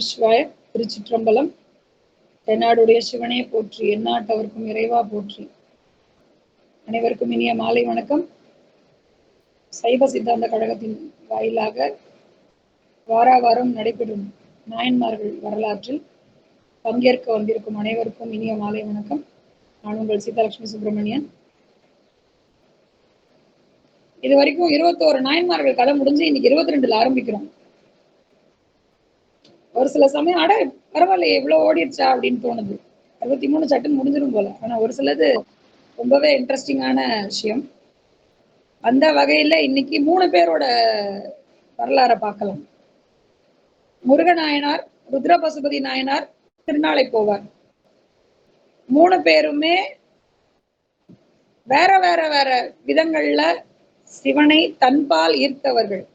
நமசிவாய. திருச்சிற்றம்பலம். தென்னாடுடைய சிவனே போற்றி, எந்நாட்டவர்க்கும் இறைவா போற்றி. அனைவருக்கும் இனிய மாலை வணக்கம். சைவ சித்தாந்த கழகத்தின் வாயிலாக வாராவாரம் நடைபெறும் நாயன்மார்கள் வரலாற்றில் பங்கேற்க வந்திருக்கும் அனைவருக்கும் இனிய மாலை வணக்கம். நான் உங்கள் சீதாலட்சுமி சுப்பிரமணியன். இது வரைக்கும் 21 நாயன்மார்கள் கதை முடிஞ்சு இன்னைக்கு 22ல ஆரம்பிக்கிறோம். ஒரு சில சமயம் அட பரவாயில்ல எவ்வளவு ஓடிடுச்சா அப்படின்னு தோணுது. 63 சட்டுன்னு முடிஞ்சிடும் போல. ஆனா ஒரு சிலது ரொம்பவே இன்ட்ரெஸ்டிங்கான விஷயம். அந்த வகையில இன்னைக்கு 3 பேரோட வரலாறை பார்க்கலாம். முருகநாயனார், ருத்ரபசுபதி நாயனார், திருநாளை போவார். 3 பேருமே வேற வேற வேற விதங்கள்ல சிவனை தன்பால் ஈர்த்தவர்கள்.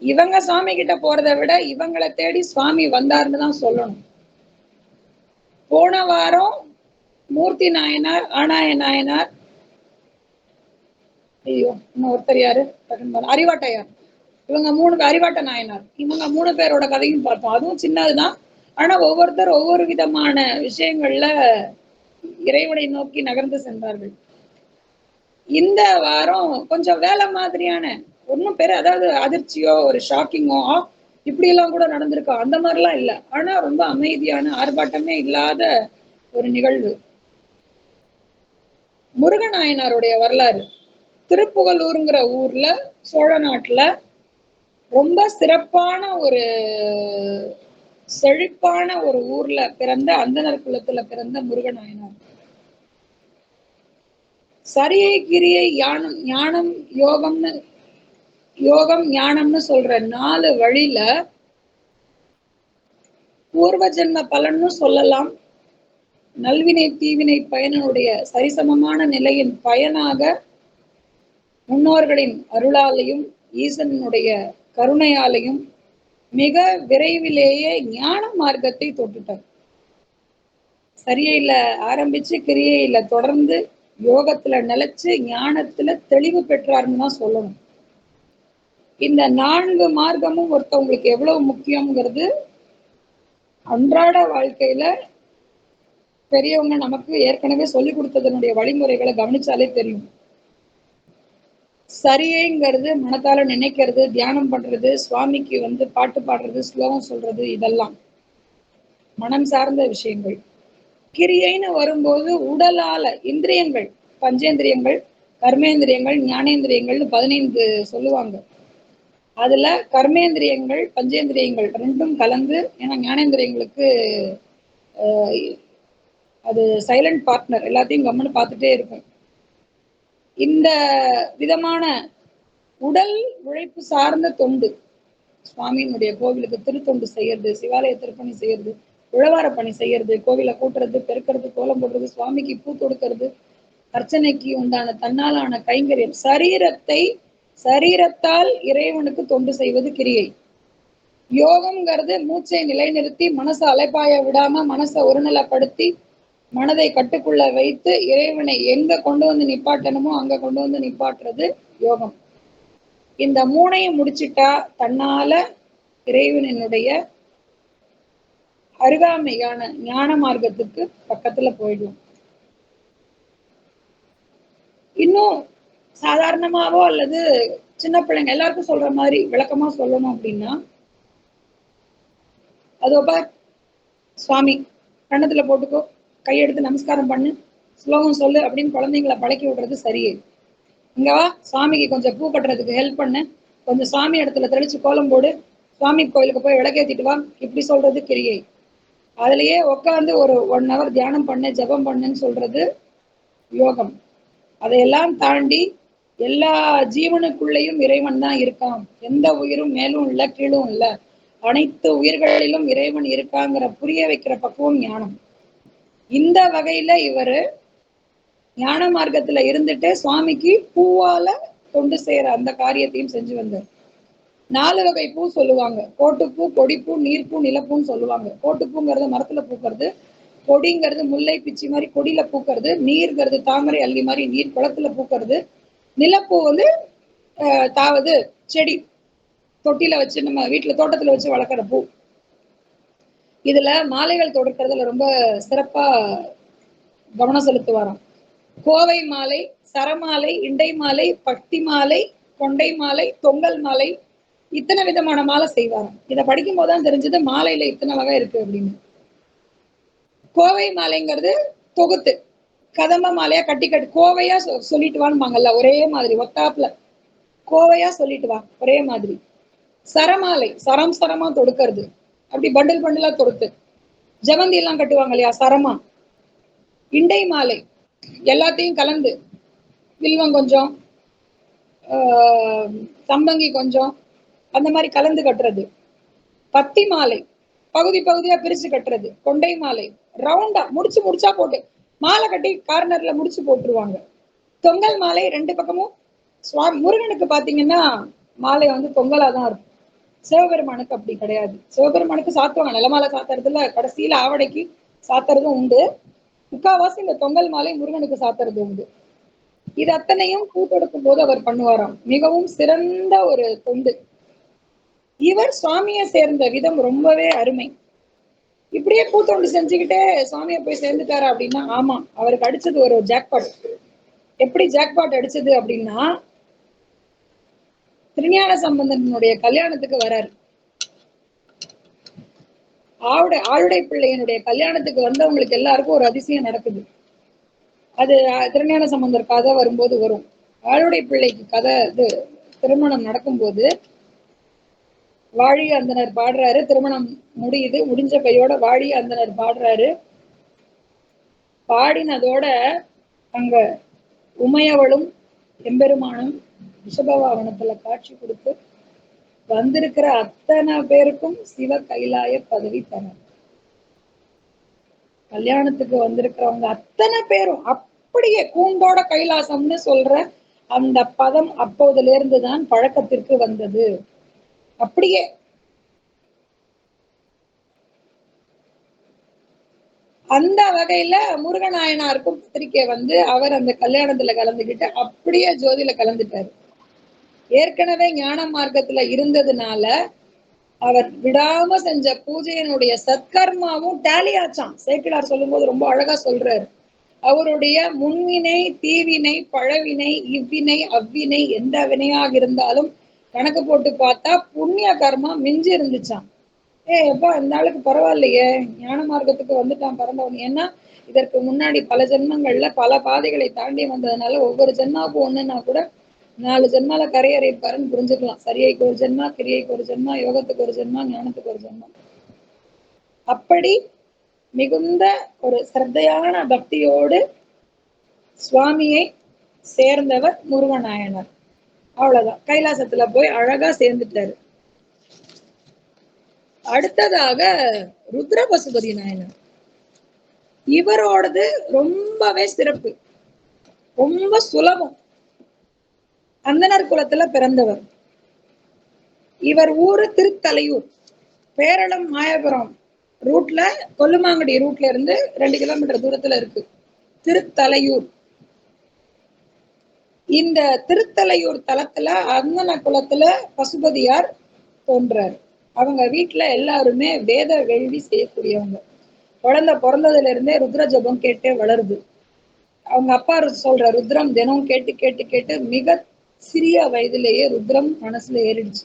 இவங்க சுவாமி கிட்ட போறதை விட இவங்களை தேடி சுவாமி வந்தாருன்னு தான் சொல்லணும். போன வாரம் மூர்த்தி நாயனார், ஆனாய நாயனார், ஐயோ இன்னும் ஒருத்தர் யாரு, அறிவாட்டையார், இவங்க 3 அறிவாட்ட நாயனார், இவங்க 3 பேரோட கதையும் பார்த்தோம். அதுவும் சின்னதுதான். ஆனா ஒவ்வொருத்தர் ஒவ்வொரு விதமான விஷயங்கள்ல இறைவனை நோக்கி நகர்ந்து சென்றார்கள். இந்த வாரம் கொஞ்சம் வேலை மாதிரியான ஒன்னும் பேரு, அதாவது அதிர்ச்சியோ ஒரு ஷாக்கிங்கோ இப்படி எல்லாம் கூட நடந்திருக்கோம் அந்த மாதிரிலாம் இல்லை. ஆனா ரொம்ப அமைதியான ஆர்ப்பாட்டமே இல்லாத ஒரு நிகழ்வு. முருகநாயனாருடைய வரலாறு. திருப்புகலூருங்கிற ஊர்ல, சோழ நாட்டுல ரொம்ப சிறப்பான ஒரு செழிப்பான ஒரு ஊர்ல பிறந்த, அந்தனர் குலத்துல பிறந்த முருகநாயனார். சரியை கிரியை ஞானம் யோகம் ஞானம்னு சொல்ற 4 வழியில பூர்வ ஜென்ம பலன்னு சொல்லலாம். நல்வினை தீவினை பயனுடைய சரிசமமான நிலையின் பயனாக முன்னோர்களின் அருளாலையும் ஈசனுடைய கருணையாலையும் மிக விரைவிலேயே ஞான மார்க்கத்தை தொட்டுட்டார். சரியையில ஆரம்பிச்சு கிரியையில தொடர்ந்து யோகத்துல நிலைச்சு ஞானத்துல தெளிவு பெற்றாருன்னு தான் சொல்லணும். இந்த 4 மார்க்கமும் ஒருத்தவங்களுக்கு எவ்வளவு முக்கியம்ங்கிறது அன்றாட வாழ்க்கையில பெரியவங்க நமக்கு ஏற்கனவே சொல்லி கொடுத்ததனுடைய வழிமுறைகளை கவனிச்சாலே தெரியும். சரியைங்கிறது மனத்தால நினைக்கிறது, தியானம் பண்றது, சுவாமிக்கு பாட்டு பாடுறது, ஸ்லோகம் சொல்றது, இதெல்லாம் மனம் சார்ந்த விஷயங்கள். கிரியைன்னு வரும்போது உடலால இந்திரியங்கள், பஞ்சேந்திரியங்கள், கர்மேந்திரியங்கள், ஞானேந்திரியங்கள்னு 15 சொல்லுவாங்க. அதுல கர்மேந்திரியங்கள் பஞ்சேந்திரியங்கள் 2ம் கலந்து, ஏன்னா ஞானேந்திரியங்களுக்கு அது சைலண்ட் பார்ட்னர், எல்லாத்தையும் கம்முன்னு பார்த்துட்டே இருக்கும். இந்த விதமான உடல் உழைப்பு சார்ந்த தொண்டு, சுவாமியினுடைய கோவிலுக்கு திருத்தொண்டு செய்யறது, சிவாலய திருப்பணி செய்யறது, உழவார பணி செய்யறது, கோவிலை கூட்டுறது, பெருக்கிறது, கோலம் போடுறது, சுவாமிக்கு பூ கொடுக்கறது, அர்ச்சனைக்கு உண்டான தன்னாலான கைங்கரியம், சரீரத்தால் இறைவனுக்கு தொண்டு செய்வது கிரியை. யோகம்ங்கிறது மூச்சை நிலைநிறுத்தி மனசை அலைப்பாய விடாம மனசை ஒருநிலைப்படுத்தி மனதை கட்டுக்குள்ள வைத்து இறைவனை எங்க கொண்டு வந்து நிப்பாட்டணுமோ அங்க கொண்டு வந்து நிப்பாட்டுறது யோகம். இந்த 3ஐயும் முடிச்சிட்டா தன்னால இறைவனுடைய அருகாமையான ஞான மார்க்கத்துக்கு பக்கத்துல போயிடும். இன்னும் சாதாரணமாவோ அல்லது சின்ன பிள்ளைங்க எல்லாருக்கும் சொல்ற மாதிரி விளக்கமா சொல்லணும் அப்படின்னா, அதோப்பா சுவாமி கண்ணத்துல போட்டுக்கோ, கையெடுத்து நமஸ்காரம் பண்ணு, ஸ்லோகம் சொல்லு அப்படின்னு குழந்தைங்களை பழக்கி விடுறது சரியே. இங்கவா சுவாமிக்கு கொஞ்சம் பூ கட்டுறதுக்கு ஹெல்ப் பண்ணு, கொஞ்சம் சுவாமி இடத்துல தெளிச்சு கோலம் போடு, சுவாமி கோயிலுக்கு போய் விளக்கேத்திட்டு வா, இப்படி சொல்றது கிரியை. அதுலயே உட்காந்து ஒரு 1 hour தியானம் பண்ணு, ஜபம் பண்ணுன்னு சொல்றது யோகம். அதையெல்லாம் தாண்டி எல்லா ஜீவனுக்குள்ளேயும் இறைவன் தான் இருக்கான், எந்த உயிரும் மேலும் இல்லை கீழும் இல்லை, அனைத்து உயிர்களிலும் இறைவன் இருக்காங்கிற புரிய வைக்கிற பக்குவம் ஞானம். இந்த வகையில இவரு ஞான மார்க்கத்துல இருந்துட்டு சுவாமிக்கு பூவால தொண்டு செய்யற அந்த காரியத்தையும் செஞ்சு வந்தார். 4 வகை பூ சொல்லுவாங்க. கோட்டுப்பூ, கொடிப்பூ, நீர்ப்பூ, நிலப்பூன்னு சொல்லுவாங்க. கோட்டுப்பூங்கிறது மரத்துல பூக்கிறது, கொடிங்கிறது முல்லை பிச்சி மாதிரி கொடியில பூக்கிறது, நீர்ங்கிறது தாமரை அள்ளி மாதிரி நீர் குளத்துல பூக்கிறது, நிலப்பூ செடி தொட்டில வச்சு நம்ம வீட்டுல தோட்டத்துல வச்சு வளர்க்குற பூ. இதுல மாலைகள் தொடுக்கிறதுல ரொம்ப சிறப்பா கவனம் செலுத்துவாராம். கோவை மாலை, சரமாலை, இண்டை மாலை, பக்தி மாலை, கொண்டை மாலை, தொங்கல் மாலை, இத்தனை விதமான மாலை செய்வாராம். இதை படிக்கும் போதுதான் தெரிஞ்சது மாலையில இத்தனை வகை இருக்கு அப்படின்னு. கோவை மாலைங்கிறது தொகுத்து கதம்ப மாலையா கட்டி கட்டி கோவையா சொல்லிட்டு வான்பாங்கல்ல, ஒரே மாதிரி ஒத்தாப்புல கோவையா சொல்லிட்டு வா ஒரே மாதிரி. சரமாலை சரம் சரமா தொடுக்கிறது, அப்படி பண்டில் பண்டிலா தொடுத்து. ஜவந்தி எல்லாம் கட்டுவாங்க இல்லையா, சரமா. இண்டை மாலை எல்லாத்தையும் கலந்து, வில்வம் கொஞ்சம், சம்பங்கி கொஞ்சம், அந்த மாதிரி கலந்து கட்டுறது. பத்தி மாலை பகுதி பகுதியா பிரிச்சு கட்டுறது. கொண்டை மாலை ரவுண்டா முடிச்சு முடிச்சா போட்டு மாலை கட்டி கார்னர்ல முடிச்சு போட்டுருவாங்க. தொங்கல் மாலை ரெண்டு பக்கமும் முருகனுக்கு பாத்தீங்கன்னா மாலை வந்து தொங்கலா தான் இருக்கும். சிவபெருமானுக்கு அப்படி கிடையாது. சிவபெருமானுக்கு சாத்துவாங்க, நிலமாலை சாத்துறதுல கடைசியில ஆவடைக்கு சாத்துறதும் உண்டு. முக்காவாசி இந்த தொங்கல் மாலை முருகனுக்கு சாத்துறது உண்டு. இது அத்தனையும் பூ தொடுக்கும் போது அவர் பண்ணுவாராம். மிகவும் சிறந்த ஒரு தொண்டு. இவர் சுவாமியை சேர்ந்த விதம் ரொம்பவே அருமை. இப்படியே பூத்தொண்டு செஞ்சுக்கிட்டே சுவாமியை போய் சேர்ந்துட்டாரு அப்படின்னா, ஆமா, அவருக்கு அடிச்சது ஒரு ஜாக்பாட். எப்படி ஜாக்பாட் அடிச்சது அப்படின்னா, திருஞான சம்பந்தனுடைய கல்யாணத்துக்கு வராரு. ஆளுடை பிள்ளையனுடைய கல்யாணத்துக்கு வந்தவங்களுக்கு எல்லாருக்கும் ஒரு அதிசயம் நடக்குது. அது திருஞான சம்பந்தர் கதை வரும்போது வரும். ஆளுடை பிள்ளைக்கு கதை இது திருமணம் நடக்கும்போது வாழி அந்தனர் பாடுறாரு. திருமணம் முடியுது. முடிஞ்ச கையோட வாழி அந்தனர் பாடுறாரு. பாடினதோட அங்க உமையவளும் எம்பெருமானும் ரிஷபவாகனத்துல காட்சி கொடுத்து வந்திருக்கிற அத்தனை பேருக்கும் சிவ கைலாய பதவி தரார். கல்யாணத்துக்கு வந்திருக்கிறவங்க அத்தனை பேரும் அப்படியே கூண்டோட கைலாசம்னு சொல்ற அந்த பதம் அப்போதுல இருந்துதான் பழக்கத்திற்கு வந்தது. அப்படியே அந்த வகையில முருகநாயனாருக்கும் பத்திரிக்கை வந்து அவர் அந்த கல்யாணத்துல கலந்துகிட்டு அப்படியே ஜோதியில கலந்துட்டாரு. ஏற்கனவே ஞான மார்க்கத்துல இருந்ததுனால அவர் விடாம செஞ்ச பூஜையினுடைய சத்கர்மாவும் டேலி ஆச்சாம். சேக்கிழார் சொல்லும் போது ரொம்ப அழகா சொல்றாரு. அவருடைய முன்வினை, தீவினை, பழவினை, இவ்வினை, அவ்வினை எந்த வினையாக இருந்தாலும் கணக்கு போட்டு பார்த்தா புண்ணிய கர்மா மிஞ்சி இருந்துச்சாம். எப்பா இந்த ஆளுக்கு பரவாயில்லையே, ஞான மார்க்கத்துக்கு வந்துட்டான் பரம்பவன். ஏன்னா இதற்கு முன்னாடி பல ஜென்மங்கள்ல பல பாதைகளை தாண்டி வந்ததுனால ஒவ்வொரு ஜென்மாவுக்கும் ஒண்ணுன்னா கூட 4 ஜென்மால கரையேறிப்பாருன்னு புரிஞ்சுக்கலாம். சரியைக்கு ஒரு ஜென்மா, கிரியைக்கு ஒரு ஜென்மா, யோகத்துக்கு ஒரு ஜென்மா, ஞானத்துக்கு ஒரு ஜென்மா. அப்படி மிகுந்த ஒரு சிரத்தையான பக்தியோடு சுவாமியை சேர்ந்தவர் முருகநாயனார். அவ்வளவுதான், கைலாசத்துல போய் அழகா சேர்ந்துட்டாரு. அடுத்ததாக ருத்ர பசுபதி நாயனார். இவரோடது ரொம்பவே சிறப்பு, ரொம்ப சுலபம். அந்தனர் குலத்துல பிறந்தவர். இவர் ஊரு திருத்தலையூர், பேரளம் மாயபுரம் ரூட்ல, கொல்லுமாங்குடி ரூட்ல இருந்து 2 கிலோமீட்டர் தூரத்துல இருக்கு திருத்தலையூர். இந்த திருத்தலையூர் தலத்துல அந்தன குலத்துல பசுபதியார் தோன்றார். அவங்க வீட்டுல எல்லாருமே வேத வேள்வி செய்யக்கூடியவங்க. குழந்தை பிறந்ததுல இருந்தே ருத்ர ஜபம் கேட்டே வளருது. அவங்க அப்பா சொல்ற ருத்ரம் தினம் கேட்டு கேட்டு கேட்டு மிக சிறிய வயதிலேயே ருத்ரம் மனசுல ஏறிடுச்சு.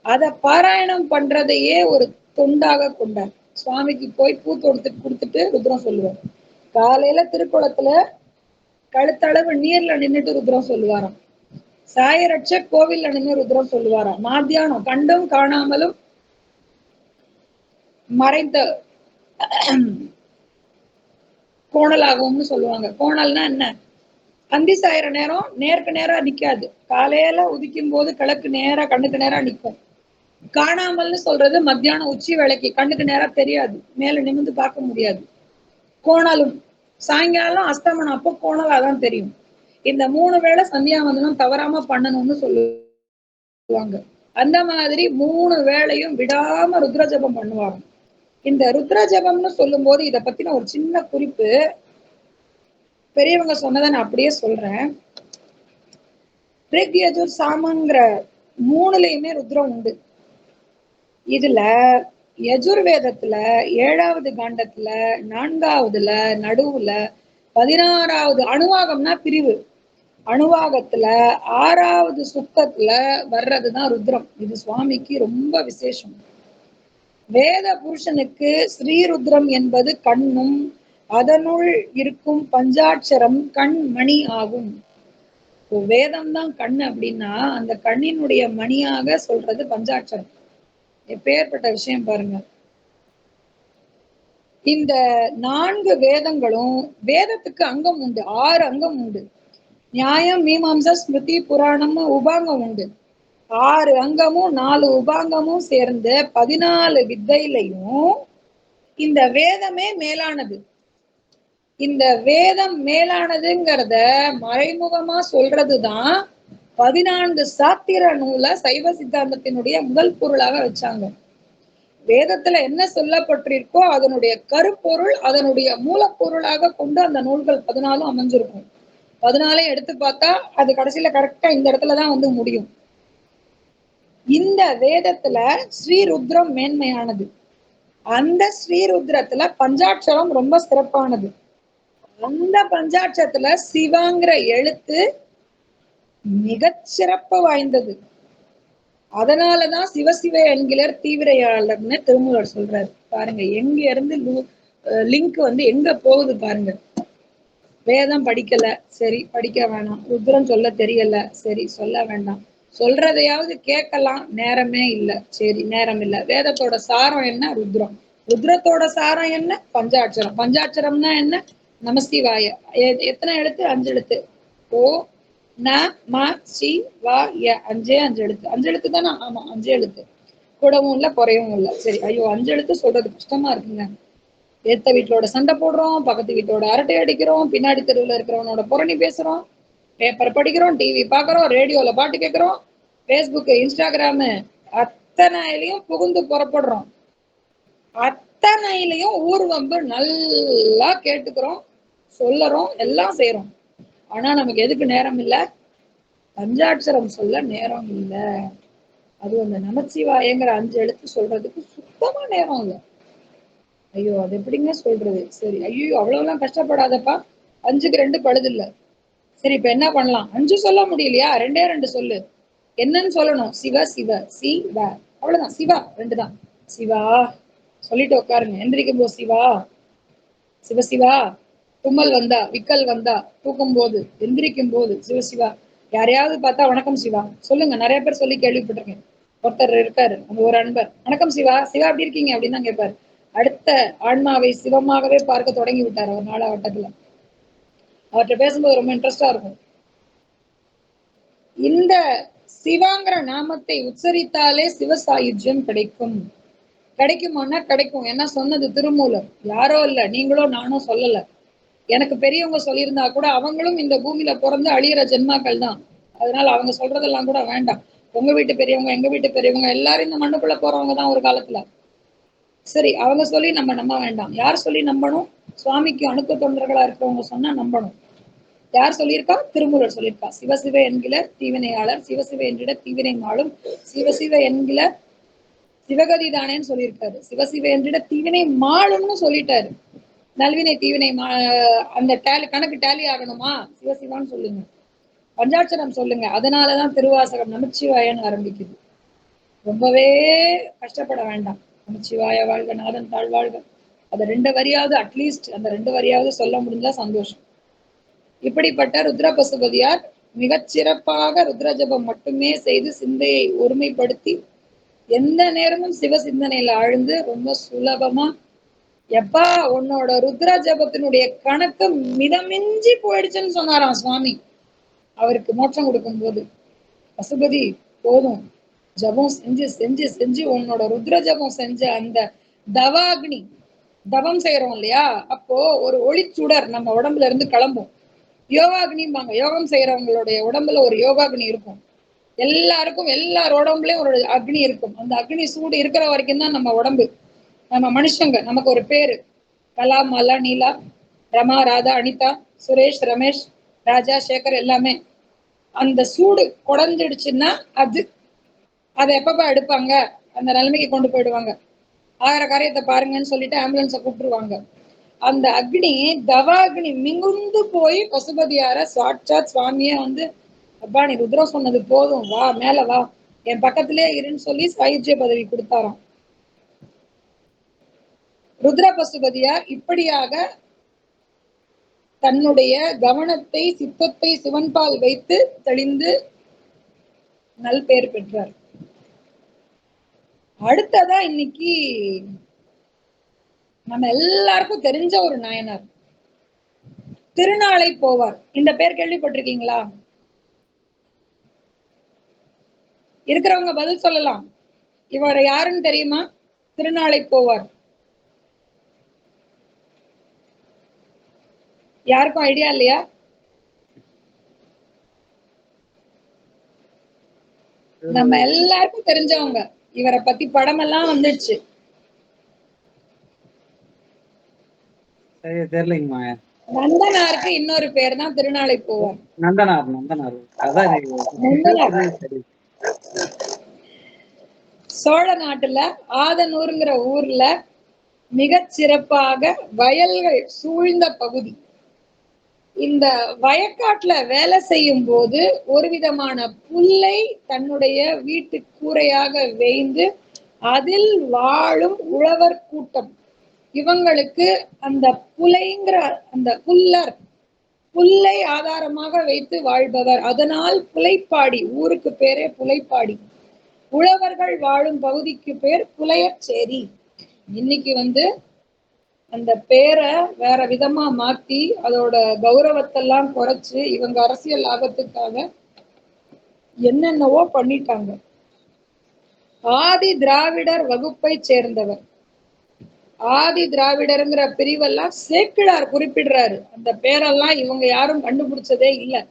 அத பாராயணம் பண்றதையே ஒரு தொண்டாக கொண்டார். சுவாமிக்கு போய் பூ கொடுத்துட்டு ருத்ரம் சொல்லுவார். காலையில திருக்குளத்துல கழுத்தளவு நீர்ல நின்றுட்டு ருத்ரம் சொல்லுவாராம். சாயரட்ச கோவில்ல நின்று ருத்ரம் சொல்லுவாராம். மாத்தியானம் கண்டும் காணாமலும் மறைந்த கோணலாகும்னு சொல்லுவாங்க. கோணல்னா என்ன? அந்தி சாயிற நேரம் நேருக்கு நேரா நிக்காது. காலையில உதிக்கும் போது கிழக்கு நேரா கண்ணுக்கு நேரா நிற்கும். காணாமல்னு சொல்றது மத்தியானம் உச்சி வேளைக்கு கண்ணுக்கு நேரா தெரியாது, மேல நிமிந்து பார்க்க முடியாது. கோணலும் சாயங்காலம் அஸ்தமனம் அப்போ கோணலாதான் தெரியும். இந்த 3 வேளை சந்தியாவந்தனம் தவறாம பண்ணணும்னு சொல்லுவாங்க. அந்த மாதிரி 3 வேளையும் விடாம ருத்ர ஜபம் பண்ணுவாங்க. இந்த ருத்ர ஜபம்னு சொல்லும் போது இதை பத்தின ஒரு சின்ன குறிப்பு, பெரியவங்க சொன்னதை நான் அப்படியே சொல்றேன். ரிக் யஜுர் சாமங்கிற 3லயுமே ருத்ரம் உண்டு. இதுல யஜுர்வேதத்துல 7வது காண்டத்துல 4வதுல நடுவுல 16வது அணுவாகம்னா பிரிவு, அணுவாகத்துல 6வது சுத்தத்துல வர்றதுதான் ருத்ரம். இது சுவாமிக்கு ரொம்ப விசேஷம். வேத புருஷனுக்கு ஸ்ரீருத்ரம் என்பது கண்ணும் அதனுள் இருக்கும் பஞ்சாட்சரம் கண் மணி ஆகும். வேதம் தான் கண் அப்படின்னா அந்த கண்ணினுடைய மணியாக சொல்றது பஞ்சாட்சரம். எப்பேற்பட்ட விஷயம் பாருங்க. இந்த 4 வேதங்களும், வேதத்துக்கு அங்கம் உண்டு, 6 அங்கம் உண்டு. நியாயம், மீமாம்சா, ஸ்மிருதி, புராணம் உபாங்கம் உண்டு. 6 அங்கமும் 4 உபாங்கமும் சேர்ந்து 14 வித்தையிலையும் இந்த வேதமே மேலானது. இந்த வேதம் மேலானதுங்கிறத மறைமுகமா சொல்றதுதான் 14 சாத்திர நூலை சைவ சித்தாந்தத்தினுடைய முதல் பொருளாக வச்சாங்க. வேதத்துல என்ன சொல்லப்பட்டிருக்கோ அதனுடைய கருப்பொருள் அதனுடைய மூலப்பொருளாக கொண்டு அந்த நூல்கள் 14 அமைஞ்சிருக்கும். 14 எடுத்து பார்த்தா அது கடைசியில கரெக்டா இந்த இடத்துலதான் வந்து முடியும். இந்த வேதத்துல ஸ்ரீருத்ரம் மேன்மையானது. அந்த ஸ்ரீருத்ரத்துல பஞ்சாட்சரம் ரொம்ப சிறப்பானது. அந்த பஞ்சாட்சரத்துல சிவாங்கிற எழுத்து மிகச்சிறப்பு வாய்ந்தது. அதனாலதான் சிவசிவ என்கிற தீவிரையாளர்னு திருமூலர் சொல்றாரு. பாருங்க எங்க இருந்து லிங்க் வந்து எங்க போகுது பாருங்க. வேதம் படிக்கல, சரி படிக்க வேணாம். ருத்ரம் சொல்ல தெரியல, சரி சொல்ல வேண்டாம். சொல்றதையாவது கேட்கலாம், நேரமே இல்லை, சரி நேரம் இல்லை. வேதத்தோட சாரம் என்ன? ருத்ரம். ருத்ரத்தோட சாரம் என்ன? பஞ்சாட்சரம். பஞ்சாட்சரம்னா என்ன? நமசிவாய. எத்தனை எழுத்து? 5 எழுத்து. ஓ ந ம சி வா ய. 5 எழுத்து. 5 எழுத்து தானே? ஆமா 5 எழுத்து. கூடவும் இல்லை குறையவும் இல்லை. சரி, ஐயோ 5 எழுத்து சொல்றது கஷ்டமா இருக்குங்க. ஏத்த வீட்டோட சண்டை போடுறோம், பக்கத்து வீட்டோட அரட்டை அடிக்கிறோம், பின்னாடி தெருவில் இருக்கிறவனோட புரணி பேசுறோம், பேப்பர் படிக்கிறோம், டிவி பாக்குறோம், ரேடியோல பாட்டு கேட்கிறோம், பேஸ்புக், இன்ஸ்டாகிராமு அத்தனையிலையும் புகுந்து புறப்படுறோம். அத்தனையிலையும் ஊர்வம்பு நல்லா கேட்டுக்கிறோம், சொல்லறோம், எல்லாம் செய்யறோம். ஆனா நமக்கு எதுக்கு நேரம் இல்லை? பஞ்சாட்சரம் சொல்ல நேரம் இல்லை. அது அந்த நமச்சிவாயங்கிற 5 எழுத்து சொல்றதுக்கு சுத்தமா நேரம் இல்லை. ஐயோ அது எப்படிங்க சொல்றது? சரி, ஐயோ அவ்வளவுலாம் கஷ்டப்படாதப்பா, 5க்கு 2 பழுது இல்ல. சரி இப்ப என்ன பண்ணலாம்? 5 சொல்ல முடியலையா? 2 சொல்லு. என்னன்னு சொல்லணும்? சிவ சிவ சிவ. அவ்வளவுதான். சிவா 2 தான். சிவா சொல்லிட்டு உட்காருங்க. எந்திரிக்கும் போது சிவா, சிவசிவா. தும்மல் வந்தா, விக்கல் வந்தா, தூக்கும் போது, எந்திரிக்கும் போது சிவசிவா. யாரையாவது பார்த்தா வணக்கம் சிவா சொல்லுங்க. நிறைய பேர் சொல்லி கேள்விப்பட்டிருக்கேன். ஒருத்தர் இருக்காரு, அந்த ஒரு அன்பர், வணக்கம் சிவா, சிவா எப்படி இருக்கீங்க அப்படின்னு தான் கேட்பாரு. அடுத்த ஆன்மாவை சிவமாகவே பார்க்க தொடங்கி விட்டார் அவர் 4வட்டத்துல. அவர்கிட்ட பேசும்போது ரொம்ப இன்ட்ரெஸ்டா இருக்கும். இந்த சிவாங்கிற நாமத்தை உச்சரித்தாலே சிவசாயுஜ்யம் கிடைக்கும். கிடைக்குமானா கிடைக்கும். என்ன சொன்னது திருமூலர், யாரோ இல்ல, நீங்களோ நானோ சொல்லல. எனக்கு பெரியவங்க சொல்லியிருந்தா கூட அவங்களும் இந்த பூமியில பிறந்து அழியிற ஜென்மாக்கள் தான். அதனால அவங்க சொல்றதெல்லாம் கூட வேண்டாம். உங்க வீட்டு பெரியவங்க, எங்க வீட்டு பெரியவங்க எல்லாரும் இந்த மண்ணுக்குள்ள போறவங்க தான் ஒரு காலத்துல. சரி, அவங்க சொல்லி நம்ம நம்ப வேண்டாம். யார் சொல்லி நம்பணும்? சுவாமிக்கு அணுக்க தொண்டர்களா இருக்கிறவங்க சொன்னா நம்பணும். யார் சொல்லியிருக்கா? திருமூலர் சொல்லியிருக்கா. சிவசிவ என்கிற தீவினையாளர், சிவசிவ என்கிற தீவினை மாளும், சிவசிவ என்கிற சிவகதி தானேன்னு சொல்லியிருக்காரு. சிவசிவ என்கிற தீவினை மாளும்னு சொல்லிட்டாரு. நல்வினை தீவினை அந்த டேலி கணக்கு டேலி ஆகணுமா? சிவசிவான்னு சொல்லுங்க, பஞ்சாட்சரம் சொல்லுங்க. அதனாலதான் திருவாசகம் நமச்சிவாயன்னு ஆரம்பிக்குது. ரொம்பவே கஷ்டப்பட வேண்டாம். நமச்சிவாய வாழ்க, நாதன் தாழ்வாழ்க. அதை 2 வரியாவது, அட்லீஸ்ட் அந்த 2 வரியாவது சொல்ல முடிஞ்சா சந்தோஷம். இப்படிப்பட்ட ருத்ர பசுபதியார் மிகச்சிறப்பாக ருத்ர ஜபம் மட்டுமே செய்து சிந்தையை ஒருமைப்படுத்தி எந்த நேரமும் சிவ சிந்தனையில ஆழ்ந்து ரொம்ப சுலபமா, எப்பா உன்னோட ருத்ர ஜபத்தினுடைய கணக்கு மிதமிஞ்சி போயிடுச்சுன்னு சொன்னாராம் சுவாமி அவருக்கு மோட்சம் கொடுக்கும் போது. பசுபதி போதும், ஜபம் செஞ்சு செஞ்சு செஞ்சு உன்னோட ருத்ர ஜபம் செஞ்ச அந்த தவாக்னி, தவம் செய்யறோம் இல்லையா, அப்போ ஒரு ஒளிச்சுடர் நம்ம உடம்புல இருந்து கிளம்பும். யோகாக்னிம்பாங்க. யோகம் செய்யறவங்களுடைய உடம்புல ஒரு யோகாக்னி இருக்கும். எல்லாருக்கும் எல்லார் உடம்புலயும் ஒரு அக்னி இருக்கும். அந்த அக்னி சூடு இருக்கிற வரைக்கும் தான் நம்ம உடம்பு. நம்ம மனுஷங்க, நமக்கு ஒரு பேரு கலா, மாலா, நீலா, ரமா, ராதா, அனிதா, சுரேஷ், ரமேஷ், ராஜா, சேகர் எல்லாமே. அந்த சூடு குறைஞ்சிடுச்சுன்னா அது அதை எப்பப்ப எடுப்பாங்க? அந்த நிலைமைக்கு கொண்டு போயிடுவாங்க. ஆகிற காரியத்தை பாருங்கன்னு சொல்லிட்டு ஆம்புலன்ஸை கூப்பிட்டுருவாங்க. அந்த அக்னி தவாக்னி மிகுந்து போய் பசுபதியார சாட்சாத் சுவாமியே வந்து, அப்பா நீ ருத்ரம் சொன்னது போதும், வா மேல வா, என் பக்கத்திலே இருன்னு சொல்லி சாயுஜ்ய பதவி கொடுத்தாராம். ருத்ர பசுபதியார் இப்படியாக தன்னுடைய கவனத்தை சித்தத்தை சிவன்பால் வைத்து தெளிந்து நல் பெயர் பெற்றார். அடுத்ததா இன்னைக்கு நம்ம எல்லாருக்கும் தெரிஞ்ச ஒரு நாயனார் திருநாளை போவார். இந்த பேர் கேள்விப்பட்டிருக்கீங்களா? இருக்கிறவங்க பதில் சொல்லலாம். இவர் யாருன்னு தெரியுமா? திருநாளை போவார் யாருக்கும் ஐடியா இல்லையா? நம்ம எல்லாருக்கும் தெரிஞ்சவங்க. இவரை பத்தி படம் எல்லாம் வந்துடுச்சு. தெரியலங்கம்மா. நந்தனாருக்கு இன்னொரு பேர் தான் திருநாளை போவார். நந்தனார். நந்தனார் சோழ நாட்டுல ஆதனூருங்கிற ஊர்ல மிகச் சிறப்பாக வயல்கள் சூழ்ந்த பகுதி. இந்த வயக்காட்டுல வேலை செய்யும் போது ஒரு விதமான புல்லை தன்னுடைய வீட்டு கூரையாக வேய்ந்து அதில் வாழும் உழவர் கூட்டம். இவங்களுக்கு அந்த புலைங்கிற அந்த புல்லை ஆதாரமாக வைத்து வாழ்பவர். அதனால் புலைப்பாடி, ஊருக்கு பேரே புலைப்பாடி. உழவர்கள் வாழும் பகுதிக்கு பேர் புலையச்சேரி. இன்னைக்கு வந்து அந்த பேரை வேற விதமா மாத்தி அதோட கௌரவத்தெல்லாம் குறைச்சு இவங்க அரசியல் லாபத்துக்காக என்னென்னவோ பண்ணிட்டாங்க. ஆதி திராவிடர் வகுப்பை சேர்ந்தவர். ஆதி திராவிடருங்கிற பிரிவெல்லாம் சேக்கிழார் குறிப்பிடுறாரு. அந்த பேரெல்லாம் இவங்க யாரும் கண்டுபிடிச்சதே இல்லை.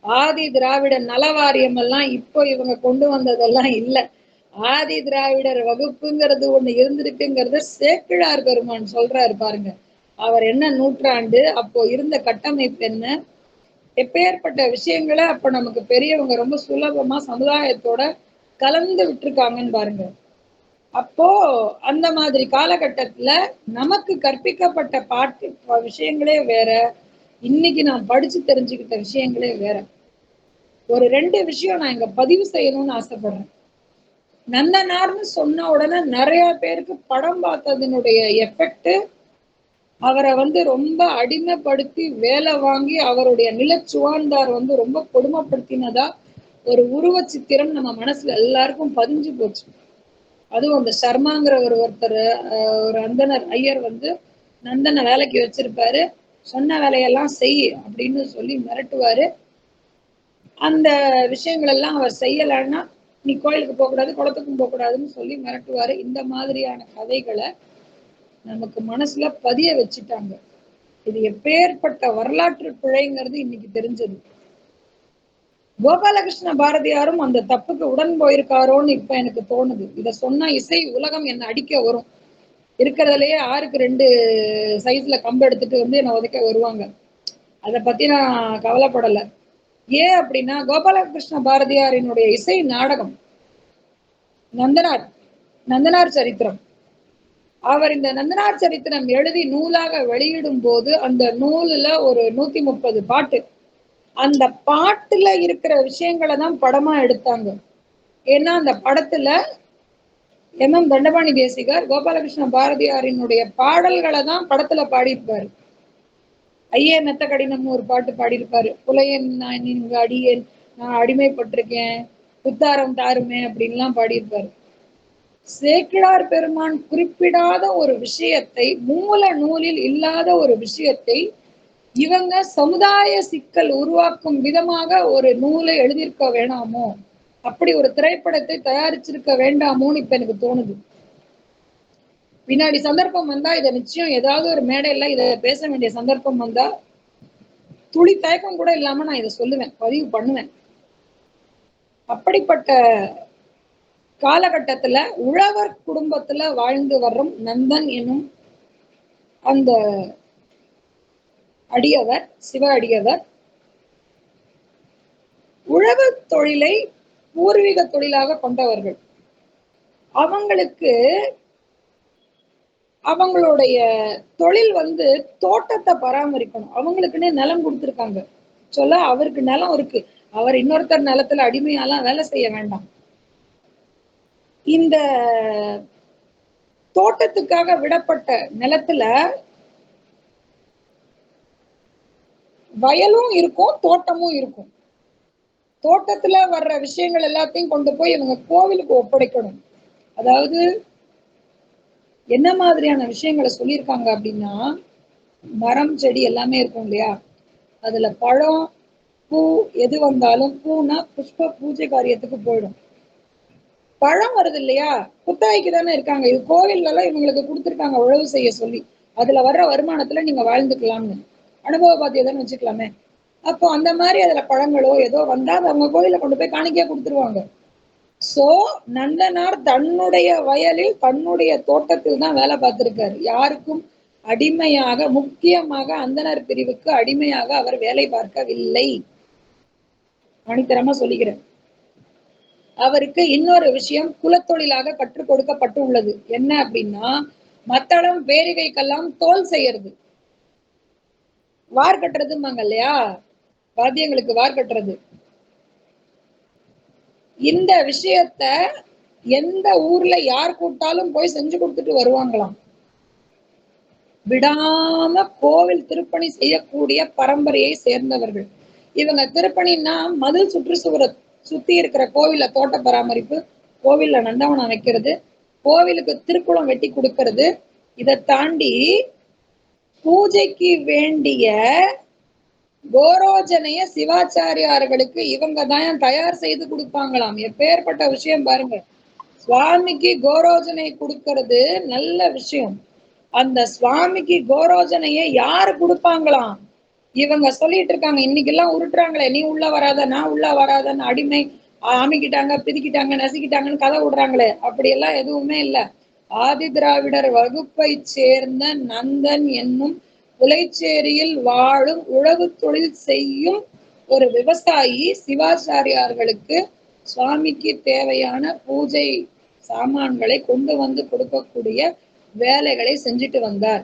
ஆதி திராவிட நலவாரியம் எல்லாம் இப்போ இவங்க கொண்டு வந்ததெல்லாம் இல்லை. ஆதி திராவிடர் வகுப்புங்கிறது ஒண்ணு இருந்திருக்குங்கிறத சேக்கிழார் பெருமான் சொல்றாரு பாருங்க. அவர் என்ன நூற்றாண்டு, அப்போ இருந்த கட்டமைப்பு என்ன, எப்பேற்பட்ட விஷயங்களை அப்ப நமக்கு பெரியவங்க ரொம்ப சுலபமா சமுதாயத்தோட கலந்து விட்டுருக்காங்கன்னு பாருங்க. அப்போ அந்த மாதிரி காலகட்டத்துல நமக்கு கற்பிக்கப்பட்ட பாட்டு விஷயங்களே வேற, இன்னைக்கு நான் படிச்சு தெரிஞ்சுக்கிட்ட விஷயங்களே வேற. ஒரு 2 விஷயம் நான் இங்க பதிவு செய்யணும்னு ஆசைப்படுறேன். நந்தனார்னு சொன்ன உடனே நிறைய பேருக்கு படம் பார்த்ததனுடைய எஃபெக்ட் அவரை வந்து ரொம்ப அடிமைப்படுத்தி வேலை வாங்கி அவருடைய நிலச்சுவார்ந்தார் வந்து ரொம்ப கொடுமைப்படுத்தினதா ஒரு உருவ சித்திரம் நம்ம மனசுல எல்லாருக்கும் பதிஞ்சு போச்சு. அதுவும் அந்த சர்மாங்கிற ஒருத்தர், ஒரு அந்தனர் ஐயர் வந்து நந்தனை வேலைக்கு வச்சிருப்பாரு. சொன்ன வேலையெல்லாம் செய் அப்படின்னு சொல்லி மிரட்டுவாரு. அந்த விஷயங்கள் எல்லாம் அவர் செய்யலைன்னா நீ கோயிலுக்கு போகக்கூடாது, குளத்துக்கும் போகக்கூடாதுன்னு சொல்லி மிரட்டுவாரு. இந்த மாதிரியான கதைகளை நமக்கு மனசுல பதிய வச்சுட்டாங்க. இது எப்பேற்பட்ட வரலாற்று பிழைங்கிறது இன்னைக்கு தெரிஞ்சது. கோபாலகிருஷ்ண பாரதியாரும் அந்த தப்புக்கு உடன் போயிருக்காரோன்னு இப்ப எனக்கு தோணுது. இத சொன்னா இசை உலகம் என்ன அடிக்க வரும். இருக்கிறதுலயே 6க்கு 2 சைஸ்ல கம்பு எடுத்துட்டு வந்து என்ன உதைக்க வருவாங்க. அதை பத்தி நான் கவலைப்படலை. ஏன் அப்படின்னா கோபாலகிருஷ்ண பாரதியாரினுடைய இசை நாடகம் நந்தனார் சரித்திரம். அவர் இந்த நந்தனார் சரித்திரம் எழுதி நூலாக வெளியிடும் போது அந்த நூலுல ஒரு 130 பாட்டு, அந்த பாட்டுல இருக்கிற விஷயங்களை தான் படமா எடுத்தாங்க. ஏன்னா அந்த படத்துல எம் தண்டபாணி தேசிகர் கோபாலகிருஷ்ண பாரதியாரினுடைய பாடல்களை தான் படத்துல பாடியிருப்பாரு. ஐயே மெத்த கடினம்னு ஒரு பாட்டு பாடியிருப்பாரு. புலையன் நான் இங்க அடியேன், நான் அடிமைப்பட்டிருக்கேன், புத்தாரம் தாருமே அப்படின்லாம் பாடியிருப்பாரு. சேக்கிழார் பெருமான் குறிப்பிடாத ஒரு விஷயத்தை, மூல நூலில் இல்லாத ஒரு விஷயத்தை இவங்க சமுதாய சிக்கல் உருவாக்கும் விதமாக ஒரு நூலை எழுதியிருக்க வேண்டாமோ, அப்படி ஒரு திரைப்படத்தை தயாரிச்சிருக்க வேண்டாமோன்னு இப்ப எனக்கு தோணுது. பின்னாடி சந்தர்ப்பம் வந்தா இதை நிச்சயம் ஏதாவது ஒரு மேடையில இதை பேச வேண்டிய சந்தர்ப்பம் வந்தா துளி தயக்கம் கூட இல்லாம நான் இதை சொல்லுவேன், பதிவு பண்ணுவேன். அப்படிப்பட்ட காலகட்டத்துல உழவர் குடும்பத்துல வாழ்ந்து வர்றோம் நந்தன் என்னும் அந்த அடியவர், சிவ அடியவர் உழவு தொழிலை பூர்வீக தொழிலாக கொண்டவர்கள். அவங்களுக்கு அவங்களுடைய தொழில் வந்து தோட்டத்தை பராமரிக்கணும். அவங்களுக்குன்னே நிலம் கொடுத்துருக்காங்க. சொல்ல அவருக்கு நிலம் இருக்கு. அவர் இன்னொருத்தர் நிலத்துல அடிமையாலாம் வேலை செய்ய வேண்டாம். இந்த தோட்டத்துக்காக விடப்பட்ட நிலத்துல வயலும் இருக்கும், தோட்டமும் இருக்கும். தோட்டத்துல வர்ற விஷயங்கள் எல்லாத்தையும் கொண்டு போய் இவங்க கோவிலுக்கு ஒப்படைக்கணும். அதாவது என்ன மாதிரியான விஷயங்களை சொல்லியிருக்காங்க அப்படின்னா, மரம் செடி எல்லாமே இருக்கும் இல்லையா, அதுல பழம் பூ எது வந்தாலும், பூனா புஷ்ப பூஜை காரியத்துக்கு போயிடும். பழம் வருது இல்லையா, குத்தகைக்கு தானே இருக்காங்க. இது கோவில்ல எல்லாம் இவங்களுக்கு கொடுத்துருக்காங்க உழவு செய்ய சொல்லி. அதுல வர்ற வருமானத்துல நீங்க வாழ்ந்துக்கலாம்னு அனுபவ பாத்தியதான்னு வச்சுக்கலாமே. அப்போ அந்த மாதிரி அதுல பழங்களோ ஏதோ வந்தா அவங்க கோயில கொண்டு போய் காணிக்கையா கொடுத்துருவாங்க. சோ நந்தனார் தன்னுடைய வயலில் தன்னுடைய தோட்டத்தில் தான் வேலை பார்த்திருக்காரு. யாருக்கும் அடிமையாக, முக்கியமாக அந்தனர் பிரிவுக்கு அடிமையாக அவர் வேலை பார்க்கவில்லை. ஆணித்தரமா சொல்லிக்கிறேன். அவருக்கு இன்னொரு விஷயம் குலத்தொழிலாக கற்றுக் கொடுக்கப்பட்டு உள்ளது. என்ன அப்படின்னா, மத்தளம் பேரிகைக்கெல்லாம் தோல் செய்யறது, வார் கட்டுறதுமாங்க இல்லையா, வாத்தியங்களுக்கு வார் கட்டுறது. இந்த விஷயத்த எந்த ஊர்ல யார் கூட்டாலும் போய் செஞ்சு கொடுத்துட்டு வருவாங்களாம். விடாம கோவில் திருப்பணி செய்யக்கூடிய பரம்பரையை சேர்ந்தவர்கள் இவங்க. திருப்பணின்னா மதில் சுற்றுச்சுவரை சுத்தி இருக்கிற கோவில்ல தோட்ட பராமரிப்பு, கோவில்ல நந்தவனம் வைக்கிறது, கோவிலுக்கு திருக்குளம் வெட்டி கொடுக்கறது. இதை தாண்டி பூஜைக்கு வேண்டிய கோரோஜனைய சிவாச்சாரியார்களுக்கு இவங்க தான் தயார் செய்து கொடுப்பாங்களாம். எப்பேற்பட்ட விஷயம் பாருங்க. சுவாமிக்கு கோரோஜனை கொடுக்கறது நல்ல விஷயம். அந்த சுவாமிக்கு கோரோஜனைய யாரு கொடுப்பாங்களாம்? இவங்க சொல்லிட்டு இருக்காங்க. இன்னைக்கு எல்லாம் உருட்டுறாங்களே, நீ உள்ள வராத, நான் உள்ள வராதன்னு, அடிமை ஆமிக்கிட்டாங்க, பிதிக்கிட்டாங்க, நசுக்கிட்டாங்கன்னு கதை விடுறாங்களே, அப்படியெல்லாம் எதுவுமே இல்லை. ஆதி திராவிடர் வகுப்பை சேர்ந்த நந்தன் என்னும் உலைச்சேரியில் வாழும் உழவு தொழில் செய்யும் ஒரு விவசாயி சிவாச்சாரியார்களுக்கு சுவாமிக்கு தேவையான பூஜை சாமான்களை கொண்டு வந்து கொடுக்கக்கூடிய வேலைகளை செஞ்சுட்டு வந்தார்.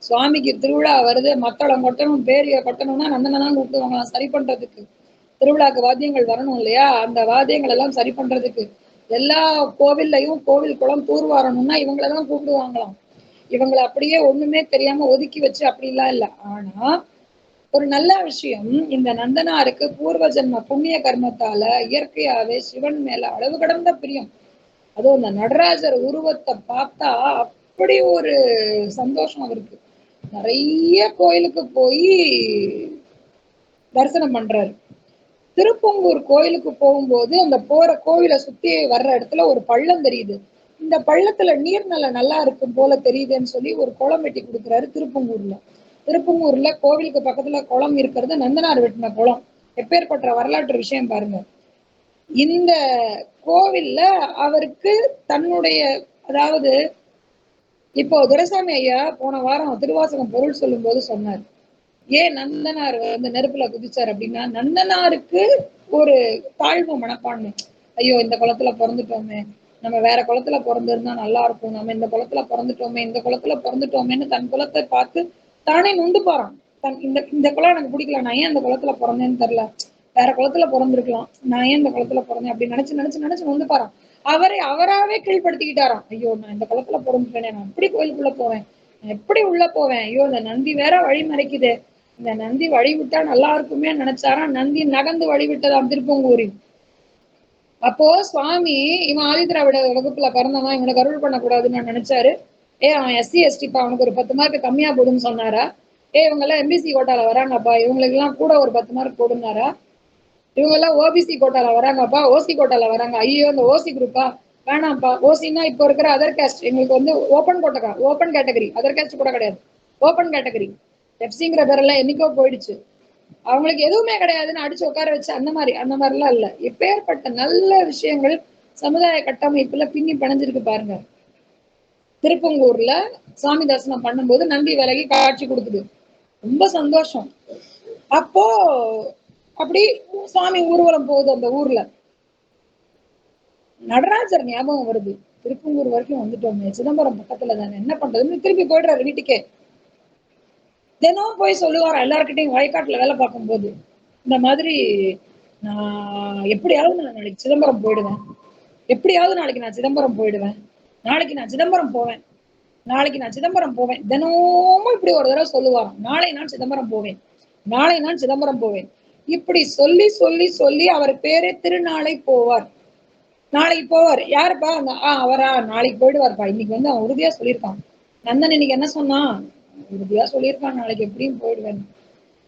சுவாமிக்கு திருவிழா வருது, மத்தளம் கொட்டணும், பேரிய கொட்டணும்னா நந்தனை தான் கூப்பிடுவாங்களாம் சரி பண்றதுக்கு. திருவிழாக்கு வாத்தியங்கள் வரணும் இல்லையா, அந்த வாத்தியங்கள் எல்லாம் சரி பண்றதுக்கு எல்லா கோவில்லையும் கோவில் குளம் தூர்வாரணும்னா இவங்களதான் கூப்பிடுவாங்களாம். இவங்களை அப்படியே ஒண்ணுமே தெரியாம ஒதுக்கி வச்சு அப்படிலாம் இல்லை. ஆனா ஒரு நல்ல விஷயம், இந்த நந்தனாருக்கு பூர்வ ஜென்ம புண்ணிய கர்மத்தால இயற்கையாவே சிவன் மேல அளவு கடந்த பிரியம். அதுவும் இந்த நடராஜர் உருவத்தை பார்த்தா அப்படி ஒரு சந்தோஷம் அவருக்கு. நிறைய கோயிலுக்கு போய் தரிசனம் பண்றாரு. திருப்பங்கூர் கோயிலுக்கு போகும்போது அந்த போற கோவிலை சுத்தி வர்ற இடத்துல ஒரு பள்ளம் தெரியுது. இந்த பள்ளத்துல நீர்நிலை நல்லா இருக்கும் போல தெரியுதுன்னு சொல்லி ஒரு குளம் வெட்டி கொடுக்குறாரு திருப்பங்கூர்ல. திருப்பங்கூர்ல கோவிலுக்கு பக்கத்துல குளம் இருக்கிறது நந்தனார் வெட்டின குளம். எப்பேற்பட்ட வரலாற்று விஷயம் பாருங்க. இந்த கோவில்ல அவருக்கு தன்னுடைய, அதாவது இப்போ துரைசாமி ஐயா போன வாரம் திருவாசகம் பொருள் சொல்லும் போது சொன்னார், ஏன் நந்தனார் வந்து நெருப்புல குதிச்சார் அப்படின்னா, நந்தனாருக்கு ஒரு தாழ்வு மனப்பான்மை. ஐயோ இந்த குளத்துல பிறந்துட்டோமே, நம்ம வேற குளத்துல பிறந்திருந்தா நல்லா இருக்கும், நம்ம இந்த குளத்துல பிறந்துட்டோமே, இந்த குளத்துல பிறந்துட்டோமேன்னு தன் குலத்தை பார்த்து தானே நொந்து போறான். தன் இந்த இந்த குளம் எனக்கு பிடிக்கல, நான் ஏன் இந்த குளத்துல பிறந்தேன்னு தெரியல, வேற குளத்துல பிறந்திருக்கலாம், நான் ஏன் இந்த குளத்துல பிறந்தேன் அப்படின்னு நினைச்சு நினைச்சு நினைச்சு நொந்து போறான். அவராவே கீழ்படுத்திக்கிட்டாராம். ஐயோ நான் இந்த குளத்துல பிறந்துட்டேனே, நான் எப்படி கோயிலுக்குள்ள போவேன், நான் எப்படி உள்ள போவேன், ஐயோ இந்த நந்தி வேற வழி மறைக்குது, இந்த நந்தி வழி விட்டா நல்லா இருக்குமே நினைச்சாராம். நந்தி நகர்ந்து வழி விட்டதாம் திருப்பங்கூரில். அப்போ சுவாமி இவன் ஆதிதிராவிட வகுப்புல பிறந்தவன், இவனுக்கு அருள் பண்ணக்கூடாதுன்னு நினைச்சாரு. அவன் எஸ்சி எஸ்டிப்பா, அவனுக்கு ஒரு 10 மார்க் கம்மியா போடுன்னு சொன்னாரா? இவங்க எல்லாம் எம்பிசி கோட்டால வராங்கப்பா, இவங்களுக்கு எல்லாம் கூட ஒரு 10 மார்க் போடுனாரா? இவங்க எல்லாம் ஓபிசி கோட்டால வராங்கப்பா, ஓசி கோட்டால வராங்க, ஐயோ இந்த ஓசி குரூப்பா வேணாம்ப்பா. ஓசின்னா இப்போ இருக்கிற அதர் கேஸ்ட், எங்களுக்கு வந்து open quota, open category, other caste கூட கிடையாது, ஓப்பன் கேட்டகரி. எஃப்சிங்கிற பேரெல்லாம் என்னைக்கோ போயிடுச்சு, அவங்களுக்கு எதுவுமே கிடையாதுன்னு அடிச்சு உட்கார வச்சு அந்த மாதிரிலாம் இல்ல. எப்பேற்பட்ட நல்ல விஷயங்கள் சமுதாய கட்டமைப்புல பின்னி பிணைஞ்சிருக்கு பாருங்க. திருப்பங்கூர்ல சாமி தரிசனம் பண்ணும்போது நந்தி விலகி காட்சி கொடுக்குது, ரொம்ப சந்தோஷம். அப்போ அப்படி சுவாமி ஊர்வலம் போகுது. அந்த ஊர்ல நடராஜர் ஞாபகம் வருது. திருப்பங்கூர் வரைக்கும் வந்துட்டோமே, சிதம்பரம் பக்கத்துல தானே, என்ன பண்றதுன்னு திருப்பி போயிடுறாரு வீட்டுக்கே. தினம் போய் சொல்லுவார் எல்லார்கிட்டையும், வயக்காட்டுல வேலை பார்க்கும்போது, இந்த மாதிரி நான் எப்படியாவது நான் நாளைக்கு சிதம்பரம் போயிடுவேன், எப்படியாவது நாளைக்கு நான் சிதம்பரம் போயிடுவேன், நாளைக்கு நான் சிதம்பரம் போவேன், நாளைக்கு நான் சிதம்பரம் போவேன். தினமும் இப்படி ஒரு தடவை சொல்லுவாராம், நாளை நான் சிதம்பரம் போவேன், நாளை நான் சிதம்பரம் போவேன். இப்படி சொல்லி சொல்லி சொல்லி அவர் பேரே திருநாளை போவார். நாளைக்கு போவார். யாருப்பா? அவரா? நாளைக்கு போயிடுவார்ப்பா. இன்னைக்கு வந்து அவன் உறுதியா சொல்லியிருக்கான். நந்தன் இன்னைக்கு என்ன சொன்னான்? உறுதியா சொல்லியிருக்கான், நாளைக்கு எப்படியும் போயிடுவேன்.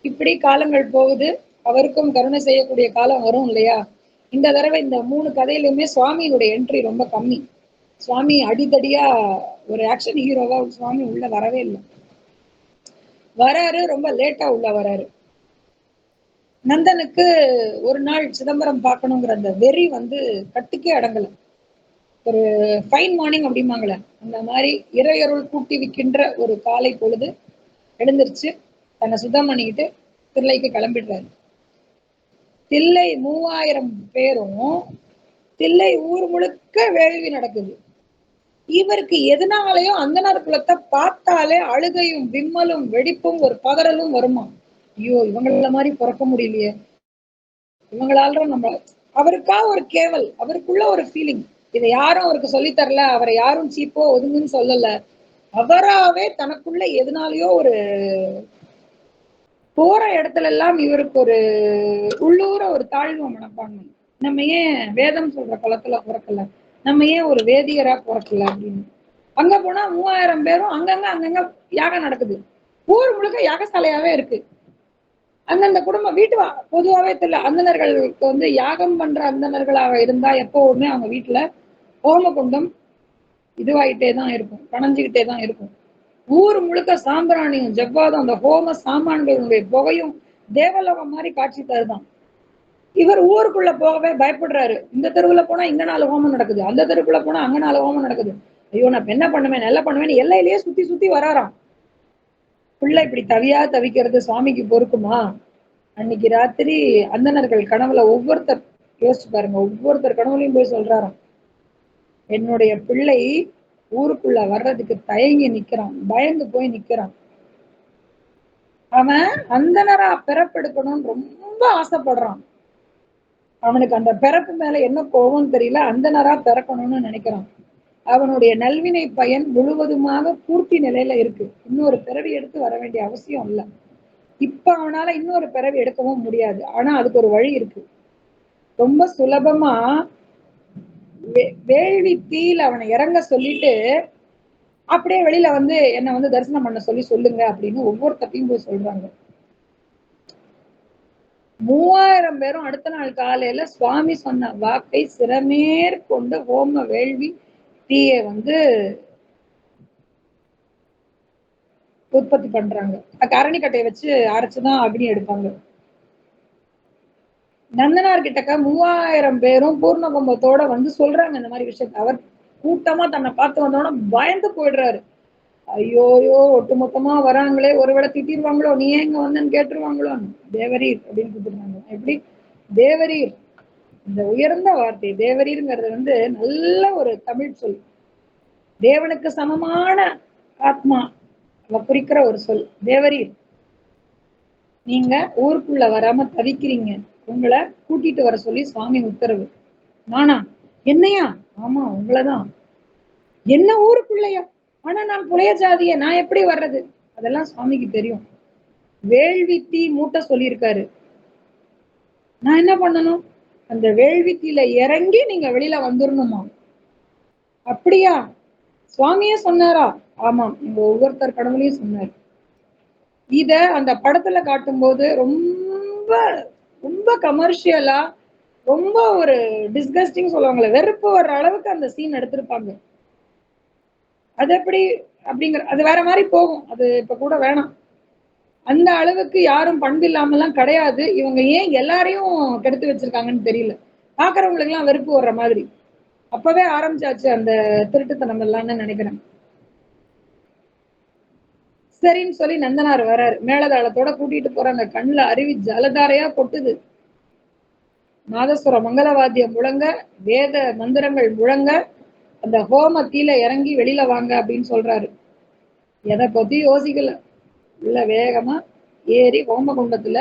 இப்படி காலங்கள் போகுது. அவருக்கும் கருணை செய்யக்கூடிய காலம் வரும் இல்லையா? இந்த தடவை இந்த 3 கதையிலுமே சுவாமியினுடைய என்ட்ரி ரொம்ப கம்மி. சுவாமி அடித்தடியா ஒரு ஆக்ஷன் ஹீரோவா சுவாமி உள்ள வரவே இல்லை. வராரு, ரொம்ப லேட்டா உள்ள வராரு. நந்தனுக்கு ஒரு நாள் சிதம்பரம் பார்க்கணுங்கிற அந்த வெறி வந்து கட்டுக்கே அடங்கல. ஒரு ஃபைன் மார்னிங் அப்படிம்பாங்களே, அந்த மாதிரி இறையருள் கூட்டி விக்கின்ற ஒரு காலை பொழுது எழுந்திருச்சு தன்னை சுத்தம் பண்ணிக்கிட்டு தில்லைக்கு கிளம்பிடுறாரு. தில்லை 3000 பேரும், தில்லை ஊர் முழுக்க வேள்வி நடக்குது. இவருக்கு எதனாலயோ அந்தனர் குலத்தை பார்த்தாலே அழுகையும் விம்மலும் வெடிப்பும் ஒரு பதறலும் வருமா. ஐயோ, இவங்கள மாதிரி பிறக்க முடியலையே, இவங்களால நம்ம, அவருக்கா ஒரு கேவல், அவருக்குள்ள ஒரு ஃபீலிங். இதை யாரும் அவருக்கு சொல்லி தரல, அவரை யாரும் சீப்போ ஒதுங்குன்னு சொல்லல. அவராவே தனக்குள்ள எதனாலயோ ஒரு போற இடத்துல எல்லாம் இவருக்கு ஒரு உள்ளூர ஒரு தாழ்வு மனப்பான்மை. நம்ம ஏன் வேதம் சொல்ற குளத்துல பிறக்கல, நம்ம ஏன் ஒரு வேதியரா பிறக்கல அப்படின்னு. அங்க போனா 3000 பேரும் அங்கங்க யாகம் நடக்குது. ஊர் முழுக்க யாகசாலையாவே இருக்கு. அந்தந்த குடும்பம் வீட்டு பொதுவாவே தெரியல, அந்தணர்களுக்கு வந்து யாகம் பண்ற அந்தணர்களாக இருந்தா எப்பவுமே அவங்க வீட்டுல ஹோம குண்டம் இதுவாயிட்டே தான் இருக்கும், கணஞ்சுக்கிட்டே தான் இருக்கும். ஊர் முழுக்க சாம்பிராணியும் ஜவ்வாதும் அந்த ஹோம சாமான்களுடைய புகையும் தேவலோகம் மாதிரி காட்சி தருதான். இவர் ஊருக்குள்ள போகவே பயப்படுறாரு. இந்த தெருவுல போனா இங்க 4 ஹோமம் நடக்குது, அந்த தெருவுக்குள்ள போனா அங்க 4 ஹோமம் நடக்குது. ஐயோ, நான் என்ன பண்ணுவேன், நல்லா பண்ணுவேன், எல்லையிலேயே சுத்தி சுத்தி வராராம். பிள்ளை இப்படி தவியா தவிக்கிறது சுவாமிக்கு பொறுக்குமா? அன்னைக்கு ராத்திரி அந்தணர்கள் கனவுல ஒவ்வொருத்தர் யோசிச்சு பாருங்க, ஒவ்வொருத்தர் கனவுலையும் போய் சொல்றாராம், என்னுடைய பிள்ளை ஊருக்குள்ள வர்றதுக்கு தயங்கி நிக்கிறான், பயந்து போய் நிக்கிறான். அவன் அந்தனரா பிறப்பெடுக்கணும்னு ரொம்ப ஆசைப்படுறான். அவனுக்கு அந்த பிறப்பு மேல என்ன கோபம் தெரியல, அந்தனரா பிறக்கணும்னு நினைக்கிறான். அவனுடைய நல்வினை பயன் முழுவதுமாக பூர்த்தி நிலையில இருக்கு. இன்னொரு பிறவி எடுத்து வர வேண்டிய அவசியம் இல்லை. இப்ப அவனால இன்னொரு பிறவி எடுக்கவும் முடியாது. ஆனா அதுக்கு ஒரு வழி இருக்கு. ரொம்ப சுலபமா வேள்வி தீல அவனை இறங்க சொல்லிட்டு அப்படியே வெளியில வந்து என்ன வந்து தரிசனம் பண்ண சொல்லி சொல்லுங்க அப்படின்னு ஒவ்வொருத்தையும் போய் சொல்றாங்க. 3000 பேரும் அடுத்த நாள் காலையில சுவாமி சொன்ன வாக்கை சிறமேற்கொண்டு ஹோம வேள்வி தீய வந்து உற்பத்தி பண்றாங்க. கரணிக்கட்டையை வச்சு அரைச்சுதான் அக்னி எடுப்பாங்க. நந்தனார் கிட்டக்க 3000 பேரும் பூர்ண கும்பத்தோட வந்து சொல்றாங்க இந்த மாதிரி விஷயத்த. அவர் கூட்டமா தன்னை பார்த்து வந்தோட பயந்து போயிடுறாரு. ஐயோயோ, ஒட்டுமொத்தமா வராங்களே, ஒருவேளை திட்டிருவாங்களோ, நீ ஏங்க வந்தன்னு கேட்டுருவாங்களோ. தேவரீர் அப்படின்னு கூப்பிடுறாங்க. எப்படி தேவரீர், இந்த உயர்ந்த வார்த்தை தேவரீர்ங்கிறது வந்து நல்ல ஒரு தமிழ் சொல். தேவனுக்கு சமமான ஆத்மா குறிக்கிற ஒரு சொல் தேவரீர். நீங்க ஊருக்குள்ள வராம தவிக்கிறீங்க, உங்களை கூட்டிட்டு வர சொல்லி சுவாமி உத்தரவு. நானா? என்னையா? ஆமா, உங்களதான். என்ன ஊருக்குள்ளையா? ஆனா நான் புலைய ஜாதிய, நான் எப்படி வர்றது? அதெல்லாம் சுவாமிக்கு தெரியும். வேள்வி தீ மூட்ட சொல்லியிருக்காரு. நான் என்ன பண்ணணும்? அந்த வேள்வி தீல இறங்கி நீங்க வெளியில வந்துடணுமா? அப்படியா? சுவாமியே சொன்னாரா? ஆமாம், இங்க ஒவ்வொருத்தர் கடவுளையும் சொன்னார். இத அந்த படத்துல காட்டும் போது ரொம்ப ரொம்ப கமர்ஷியலா, ரொம்ப ஒரு டிஸ்கஸ்டிங் சொல்லுவாங்களே, வெறுப்பு வர்ற அளவுக்கு அந்த சீன் எடுத்திருப்பாங்க. அது எப்படி அப்படிங்கிற அது வேற மாதிரி போகும். அது இப்ப கூட வேணாம். அந்த அளவுக்கு யாரும் பண்பு இல்லாமலாம் கிடையாது. இவங்க ஏன் எல்லாரையும் கெடுத்து வச்சிருக்காங்கன்னு தெரியல. பாக்குறவங்களுக்கு எல்லாம் வெறுப்பு வர்ற மாதிரி அப்பவே ஆரம்பிச்சாச்சு அந்த திருட்டுத்தனம் எல்லாம்னு நினைக்கிறேன். சரின்னு சொல்லி நந்தனார் வர்றாரு. மேலதாளத்தோட கூட்டிட்டு போறாங்க. கண்ணுல அருவி ஜலதாரையா கொட்டுது. நாதஸ்வர மங்களவாத்தியம் முழங்க, வேத மந்திரங்கள் முழங்க, அந்த ஹோமத்தில இறங்கி வெளியில வாங்க அப்படின்னு சொல்றாரு. எதை பத்தி யோசிக்கல, உள்ள வேகமா ஏறி ஹோமகுண்டத்துல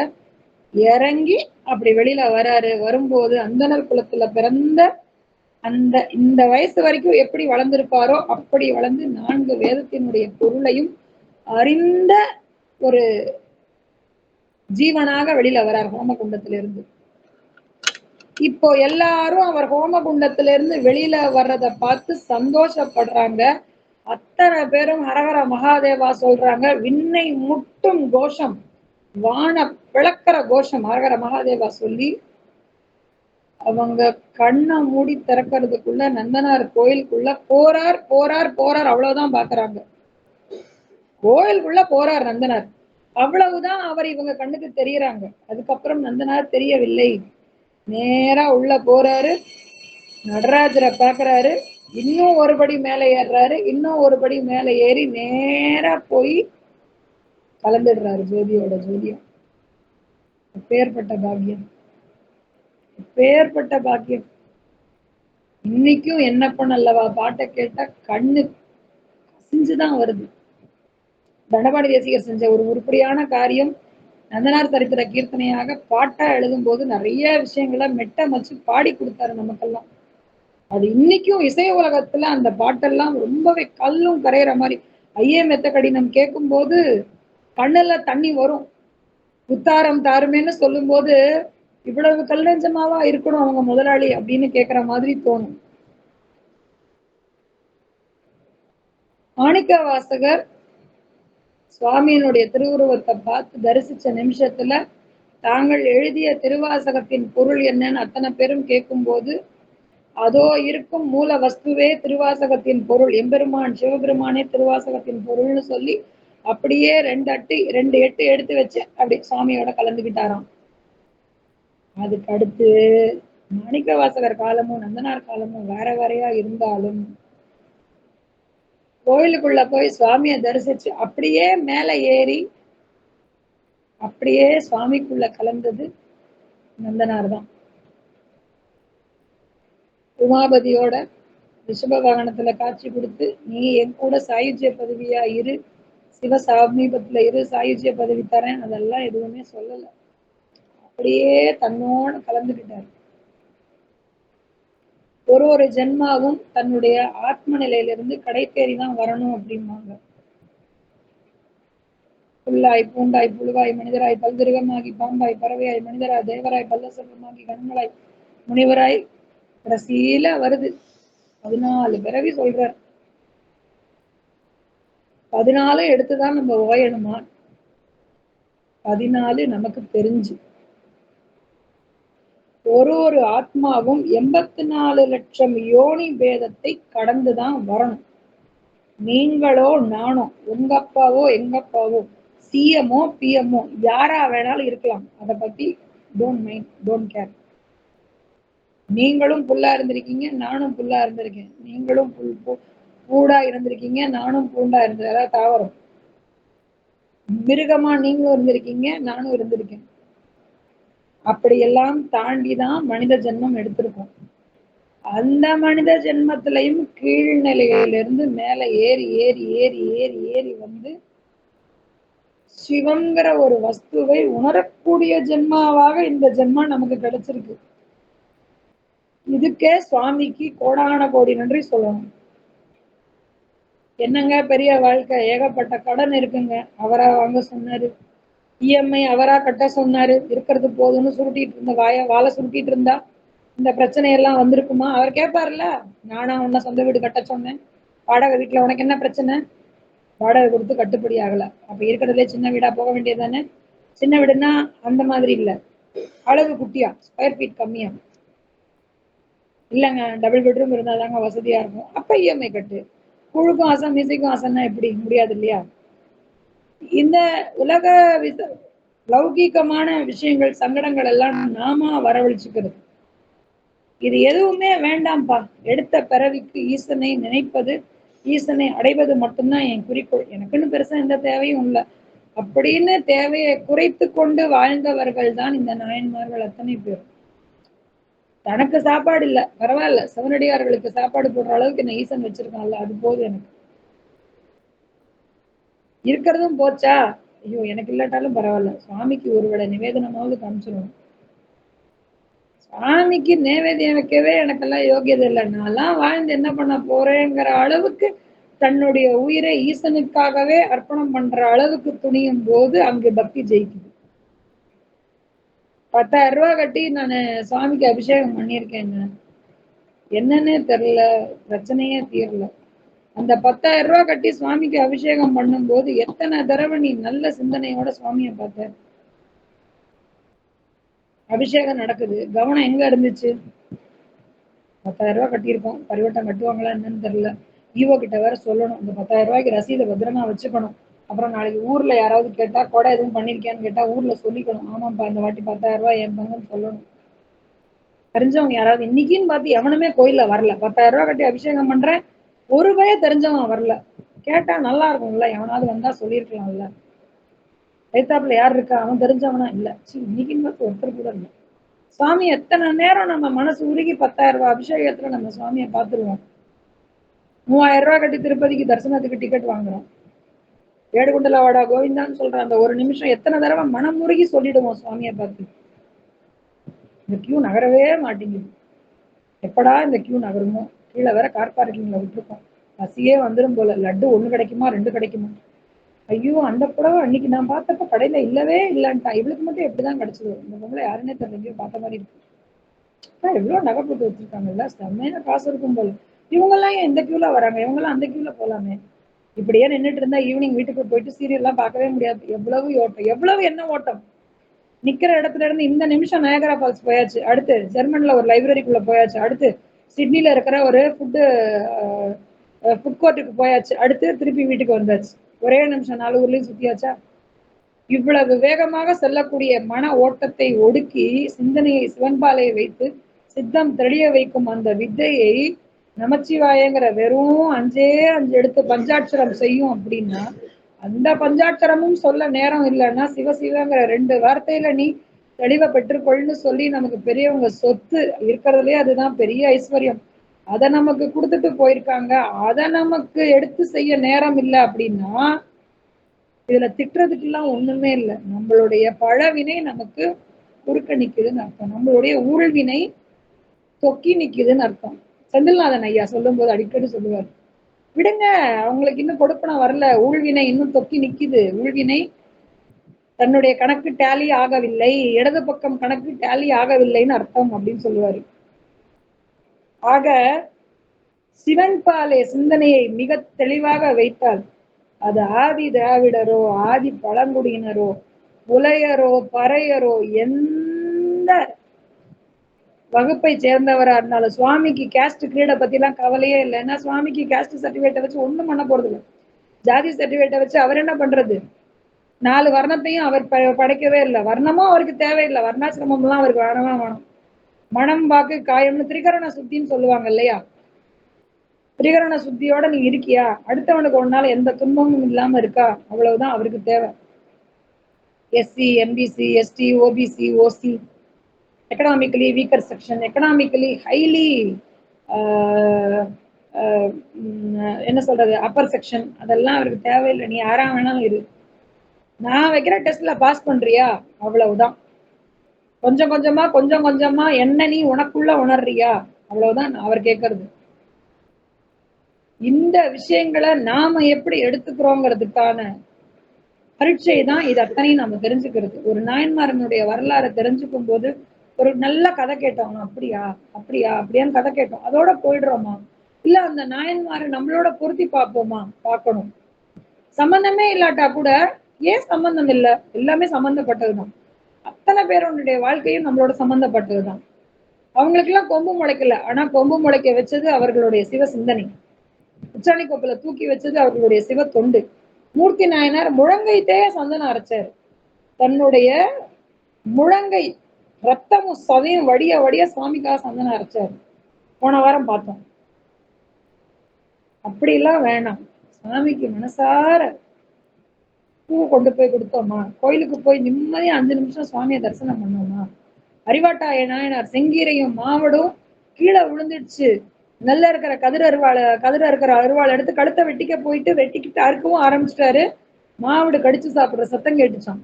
இறங்கி அப்படி வெளியில வராரு. வரும்போது அந்தணர் குலத்துல பிறந்த அந்த இந்த வயசு வரைக்கும் எப்படி வளர்ந்திருப்பாரோ அப்படி வளர்ந்து 4 வேதத்தினுடைய பொருளையும் அறிந்த ஒரு ஜீவனாக வெளியில வரார் ஹோமகுண்டத்திலிருந்து. இப்போ எல்லாரும் அவர் ஹோமகுண்டத்திலிருந்து வெளியில வர்றதை பார்த்து சந்தோஷப்படுறாங்க. அத்தனை பேரும் ஹரஹர மகாதேவா சொல்றாங்க. விண்ணை முட்டும் கோஷம், வான பிளக்கிற கோஷம் ஹரஹர மகாதேவா சொல்லி அவங்க கண்ணை மூடி திறக்கிறதுக்குள்ள நந்தனார் கோயிலுக்குள்ள போறார் போறார் போறார். அவ்வளவுதான் பாக்குறாங்க. கோயிலுக்குள்ள போறார் நந்தனார். அவ்வளவுதான் அவர் இவங்க கண்ணுக்கு தெரியறாங்க. அதுக்கப்புறம் நந்தனார் தெரியவில்லை. நேரா உள்ள போறாரு. நடராஜரை பாக்குறாரு. இன்னும் ஒரு படி மேல ஏறுறாரு. இன்னும் ஒரு படி மேல ஏறி நேரா போய் கலந்துடுறாரு ஜோதியோட ஜோதியா. பேர்பட்ட பாக்கியம், பேர்பட்ட பாக்கியம். இன்னைக்கும் என்னப்பன் அல்லவா பாட்டை கேட்டா கண்ணு கசிஞ்சுதான் வருது. தண்டபாணி தேசிகர் செஞ்ச ஒரு உருப்படியான காரியம். நந்தனார் சரித்திர கீர்த்தனையாக பாட்டா எழுதும் போது நிறைய விஷயங்களை மெட்டமைச்சு பாடி கொடுத்தாரு நமக்கெல்லாம். அது இன்னைக்கும் இசை உலகத்துல அந்த பாட்டெல்லாம் ரொம்பவே கல்லும் கரையிற மாதிரி. ஐயே மெத்த கடினம் கேட்கும் போது கண்ணுல தண்ணி வரும். உத்தாரம் தாருமேன்னு சொல்லும் போது இவ்வளவு கல்லஞ்சமாவா இருக்கணும் அவங்க முதலாளி அப்படின்னு கேட்கிற மாதிரி தோணும். மாணிக்க வாசகர் சுவாமியினுடைய திருவுருவத்தை பார்த்து தரிசிச்ச நிமிஷத்துல தாங்கள் எழுதிய திருவாசகத்தின் பொருள் என்னன்னு அத்தனை பேரும் கேட்கும்போது அதோ இருக்கும் மூல வஸ்துவே திருவாசகத்தின் பொருள், எம்பெருமான் சிவபெருமானே திருவாசகத்தின் பொருள்னு சொல்லி அப்படியே 2 எட்டு எடுத்து வச்சு அப்படி சுவாமியோட கலந்துக்கிட்டாராம். அதுக்கு அடுத்து மாணிக்க வாசகர் காலமும் நந்தனார் காலமும் வேற வேறையா இருந்தாலும் கோயிலுக்குள்ள போய் சுவாமியை தரிசிச்சு அப்படியே மேல ஏறி அப்படியே சுவாமிக்குள்ள கலந்தது நந்தனார் தான். உமாபதியோட ரிஷப வாகனத்துல காட்சி கொடுத்து நீ என் கூட சாயுஜ்ய பதவியா இரு, சிவ சமீபத்துல இரு, சாயுஜ்ய பதவி தரேன், அதெல்லாம் எதுவுமே சொல்லல. அப்படியே தன்னோட கலந்துக்கிட்டாரு. ஒரு ஜென்மாவும் தன்னுடைய ஆத்ம நிலையிலிருந்து கடை தேறிதான் வரணும் அப்படிம்பாங்க. புல்லாய் பூண்டாய் புழுவாய் மனிதராய் பல்திருகமாகி பாம்பாய் பறவையாய் மனிதராய் தேவராய் பல்லசர்வமாகி கண்களாய் முனிவராய் கடைசியில வருது 14 பிறவி சொல்றார். 14 எடுத்துதான் நம்ம ஓயணுமா? 14 நமக்கு தெரிஞ்சு ஒரு ஆத்மாவும் 84 லட்சம் யோனி பேதத்தை கடந்துதான் வரணும். நீங்களோ நானோ உங்க அப்பாவோ எங்க அப்பாவோ சிஎம்ஓ பிஎம்ஓ யாரா வேணாலும் இருக்கலாம். அதை பத்தி டோன்ட் மைண்ட், டோன்ட் கேர். நீங்களும் புல்லா இருந்திருக்கீங்க, நானும் புல்லா இருந்திருக்கேன். நீங்களும் பூடா இருந்திருக்கீங்க, நானும் பூண்டா இருந்தேன். அதாவது தாவரம். மிருகமா நீங்களும் இருந்திருக்கீங்க, நானும் இருந்திருக்கேன். அப்படியெல்லாம் தாண்டிதான் மனித ஜென்மம் எடுத்திருக்கோம். அந்த மனித ஜென்மத்திலையும் கீழ்நிலையிலிருந்து மேல ஏறி ஏறி ஏறி ஏறி ஏறி வந்து சிவங்கிற ஒரு வஸ்துவை உணரக்கூடிய ஜென்மாவாக இந்த ஜென்மா நமக்கு கிடைச்சிருக்கு. இதுக்கே சுவாமிக்கு கோடான கோடி நன்றி சொல்லணும். என்னங்க பெரிய வாழ்க்கை, ஏகப்பட்ட கடன் இருக்குங்க, அவரா வாங்க சொன்னாரு. இஎம்ஐ அவரா கட்ட சொன்னாரு. இருக்கிறது போதும்னு சுருட்டிட்டு இருந்த வாழை சுருட்டிட்டு இருந்தா இந்த பிரச்சனையெல்லாம் வந்திருக்குமா? அவர் கேட்பாருல்ல, நானா உன்ன சொந்த வீடு கட்ட சொன்னேன், வாடகை வீட்டுல உனக்கு என்ன பிரச்சனை? வாடகை கொடுத்து கட்டுப்படி ஆகல, அப்ப இருக்கிறதுலே சின்ன வீடா போக வேண்டியதானே? சின்ன வீடுன்னா அந்த மாதிரி இல்ல, அளவு குட்டியா, ஸ்கொயர் ஃபீட் கம்மியா. இல்லைங்க டபுள் பெட்ரூம் இருந்தாதாங்க வசதியா இருக்கும். அப்ப இஎம்ஐ கட்டு. குழுக்கும் ஆசம் மியூசிக்கும் ஆசைன்னா எப்படி? முடியாது இல்லையா? இந்த உலக லௌகீகமான விஷயங்கள் சங்கடங்கள் எல்லாம் நாம வரவழைச்சுக்கிறது. இது எதுவுமே வேண்டாம்ப்பா. எடுத்த பிறவிக்கு ஈசனை நினைப்பது, ஈசனை அடைவது மட்டும்தான் என் குறிக்கோள். எனக்குன்னு பெருசா எந்த தேவையும் இல்லை அப்படின்னு தேவையை குறைத்து கொண்டு வாழ்ந்தவர்கள் தான் இந்த நாயன்மார்கள் அத்தனை பேரும். தனக்கு சாப்பாடு இல்ல, பரவாயில்ல, சிவனடியார்களுக்கு சாப்பாடு போடுற அளவுக்கு என்ன ஈசன் வச்சிருக்கான்ல, அது போதும் எனக்கு. இருக்கிறதும் போச்சா, ஐயோ எனக்கு இல்லாட்டாலும் பரவாயில்ல, சுவாமிக்கு ஒரு வேளை நிவேதனமாவது காமிச்சிடணும். சுவாமிக்கு நேவேதியம் வைக்கவே எனக்கெல்லாம் யோகியதை இல்லை. நான்லாம் வாழ்ந்து என்ன பண்ண போறேங்கிற அளவுக்கு தன்னுடைய உயிரை ஈசனுக்காகவே அர்ப்பணம் பண்ற அளவுக்கு துணியும் போது அங்கு பக்தி ஜெயிக்குது. 10,000 ரூபாய் கட்டி நான் சுவாமிக்கு அபிஷேகம் பண்ணியிருக்கேங்க. என்னன்னே தெரியல, பிரச்சனையே தீரல. அந்த 10,000 ரூபாய் கட்டி சுவாமிக்கு அபிஷேகம் பண்ணும்போது எத்தனை தடவை நீ நல்ல சிந்தனையோட சுவாமியை பார்த்த. அபிஷேகம் நடக்குது, கவனம் எங்க இருந்துச்சு? 10,000 ரூபாய் கட்டியிருக்கோம், பரிவட்டம் கட்டுவாங்களா என்னன்னு தெரியல. ஈவோ கிட்ட வேற சொல்லணும், இந்த 10,000 ரூபாய்க்கு ரசீதை பத்திரமா வச்சுக்கணும். அப்புறம் நாளைக்கு ஊர்ல யாராவது கேட்டா கொடை எதுவும் பண்ணிருக்கியான்னு கேட்டா ஊர்ல சொல்லிக்கணும், ஆமாப்பா இந்த வாட்டி 10,000 ரூபாய் என் பங்குன்னு சொல்லணும். தெரிஞ்சவங்க யாராவது இன்னைக்குன்னு பார்த்து எவனுமே கோயில்ல வரல, 10,000 ரூபாய் கட்டி அபிஷேகம் பண்றேன், ஒரு பய தெரிஞ்சவன் வரல. கேட்டா நல்லா இருக்கும்ல, எவனாவது வந்தா சொல்லியிருக்கலாம்ல. கைத்தாப்புல யார் இருக்கா, அவன் தெரிஞ்சவனா இல்ல, இன்னைக்குன்னு பார்த்து ஒருத்தர் கூட இல்லை. சுவாமி எத்தனை நேரம் நம்ம மனசு உருகி 10,000 ரூபாய் அபிஷேகத்துல நம்ம சுவாமியை பார்த்துருவோம். 3,000 ரூபாய் கட்டி திருப்பதிக்கு தரிசனத்துக்கு டிக்கெட் வாங்குறோம். ஏடுகுண்டல வாடா கோவிந்தான்னு சொல்ற அந்த ஒரு நிமிஷம் எத்தனை தடவை மனம் முருகி சொல்லிடுவோம் சுவாமியை பார்த்து. இந்த கியூ நகரவே மாட்டேங்குது, எப்படா இந்த கியூ நகருமோ. கீழே வேற கார் பார்க்கிங்ல விட்டுருக்கோம், பசியே வந்துடும் போல. லட்டு 1 கிடைக்குமா 2 கிடைக்குமா? ஐயோ அந்த புடவை அன்னைக்கு நான் பார்த்தப்ப கடையில இல்லவே இல்லைன்ட்டா, இவளுக்கு மட்டும் எப்படிதான் கிடைச்சது? இந்த பொம்பளை யாருன்னே தெரியல, பார்த்த மாதிரி இருக்கு. எவ்வளவு நகை போட்டு வச்சிருக்காங்கல்ல, செம்மையான காசு இருக்கும் போல. இவங்க எல்லாம் ஏன் இந்த கியூல வராங்க, இவங்க எல்லாம் அந்த கியூல போலாமே. இப்படியே நின்றுட்டு இருந்தா ஈவினிங் வீட்டுக்கு போயிட்டு சீரியல் எல்லாம் பார்க்கவே முடியாது. எவ்வளவு ஓட்டம், எவ்வளவு என்ன ஓட்டம். நிக்கிற இடத்துல இருந்து இந்த நிமிஷம் நயகரா ஃபால்ஸ் போயாச்சு, அடுத்து ஜெர்மன்ல ஒரு லைப்ரரிக்குள்ள போயாச்சு, அடுத்து சிட்னில இருக்கிற ஒரு ஃபுட் கோர்ட்டுக்கு போயாச்சு, அடுத்து திருப்பி வீட்டுக்கு வந்தாச்சு. ஒரே நிமிஷம் 4 ஊர்லயும் சுத்தியாச்சா. இவ்வளவு வேகமாக செல்லக்கூடிய மன ஓட்டத்தை ஒடுக்கி சிந்தனையை சிவன்பாலை வைத்து சித்தம் தெளிய வைக்கும் அந்த வித்தையை நமச்சிவாயங்கிற வெறும் 5 எடுத்து பஞ்சாட்சரம் செய்யும் அப்படின்னா, அந்த பஞ்சாட்சரமும் சொல்ல நேரம் இல்லைன்னா சிவசிவங்கிற 2 வார்த்தையில நீ தெளிவை பெற்றுக்கொள்னு சொல்லி நமக்கு பெரியவங்க சொத்து இருக்கிறதுலே அதுதான் பெரிய ஐஸ்வர்யம். அதை நமக்கு கொடுத்துட்டு போயிருக்காங்க, அதை நமக்கு எடுத்து செய்ய நேரம் இல்லை அப்படின்னா இதுல திட்டுறதுக்கெல்லாம் ஒண்ணுமே இல்லை. நம்மளுடைய பழவினை நமக்கு குறுக்க நிக்குதுன்னு அர்த்தம், நம்மளுடைய ஊழ்வினை தொக்கி நிக்குதுன்னு அர்த்தம். செந்தில்நாதன் ஐயா சொல்லும் போது அடிக்கடி சொல்லுவார், விடுங்க அவங்களுக்கு இன்னும் கொடுப்பன வரல, ஊழ்வினை இன்னும் தொக்கி நிக்குது, ஊழ்வினை தன்னுடைய கணக்கு டேலி ஆகவில்லை, இடது பக்கம் கணக்கு டேலி ஆகவில்லைன்னு அர்த்தம் அப்படின்னு சொல்லுவாரு. ஆக சிவன் பாலே சிந்தனையை மிக தெளிவாக வைத்தால் அது ஆதி திராவிடரோ ஆதி பழங்குடியினரோ புலையரோ பறையரோ எந்த வகுப்பை சேர்ந்தவரா இருந்தாலும் சுவாமிக்கு கேஸ்ட் கிரீடை பத்தி எல்லாம் கவலையே இல்லை. ஏன்னா சுவாமிக்கு கேஸ்ட் சர்டிபிகேட்டை வச்சு ஒண்ணும் பண்ண போறது இல்லை. ஜாதி சர்டிபிகேட்டை வச்சு அவர் என்ன பண்றது? 4 வர்ணத்தையும் அவர் படைக்கவே இல்லை, வர்ணமும் அவருக்கு தேவையில்லை, வர்ணாசிரமம் எல்லாம் அவருக்கு வேணும். மனம் வாக்கு காயம்னு திரிகரண சுத்தின்னு சொல்லுவாங்க இல்லையா, திரிகரண சுத்தியோட நீ இருக்கியா, அடுத்தவனுக்கு ஒரு நாள் எந்த துன்பமும் இல்லாம இருக்கா, அவ்வளவுதான் அவருக்கு தேவை. SC MBC ST OBC OC economically weaker section, economically highly என்ன சொல்றது அப்பர் செக்ஷன், அதெல்லாம் அவருக்கு தேவையில்லை. நீ யாரா வேணாலும் இரு, நான் வைக்கிற டெஸ்ட்ல பாஸ் பண்றியா அவ்வளவுதான். கொஞ்சம் கொஞ்சமா என்ன நீ உனக்குள்ள உணர்றியா, அவ்வளவுதான் அவர் கேட்கறது. இந்த விஷயங்களை நாம எப்படி எடுத்துக்கிறோங்கிறதுக்கான பரீட்சை தான் இது அத்தனையும் நம்ம தெரிஞ்சுக்கிறது. ஒரு நாயன்மாரனுடைய வரலாறு தெரிஞ்சுக்கும் போது ஒரு நல்ல கதை கேட்டோம், அப்படியா அப்படியான்னு கதை கேட்டோம், அதோட போயிடுறோமா, இல்ல அந்த நாயன்மாரை நம்மளோட பொருத்தி பார்ப்போமா? பார்க்கணும். சம்பந்தமே இல்லாட்டா கூட ஏன் சம்பந்தம் இல்லை, எல்லாமே சம்பந்தப்பட்டதுதான். அத்தனை பேருடைய வாழ்க்கையும் நம்மளோட சம்பந்தப்பட்டதுதான். அவங்களுக்கு எல்லாம் கொம்பு முளைக்கல, ஆனா கொம்பு முளைக்க வச்சது அவர்களுடைய சிவ சிந்தனை. உச்சாணி கொப்புல தூக்கி வச்சது அவர்களுடைய சிவ தொண்டு. மூர்த்தி நாயனார் முழங்கைத்தே சந்தனம் அரைச்சாரு, தன்னுடைய முழங்கை ரத்தமும் சதையும் வடிய வடிய சுவாமிக்காக சந்தனம் அரைச்சாரு. போன வாரம் பார்த்தோம். அப்படிலாம் வேணாம், சாமிக்கு மனசார பூ கொண்டு போய் கொடுத்தோமா, கோயிலுக்கு போய் நிம்மதியா 5 நிமிஷம் சுவாமியை தரிசனம் பண்ணோமா, அறிவாட்டாய நாயனார் செங்கீரையும் மாவடும் கீழே விழுந்துடுச்சு. நல்ல இருக்கிற கதிர இருக்கிற அருவாள் எடுத்து கழுத்தை வெட்டிக்க போயிட்டு வெட்டிக்கிட்டு அறுக்கவும் ஆரம்பிச்சிட்டாரு. மாவடு கடிச்சு சாப்பிடுற சத்தம் கேட்டுச்சான்.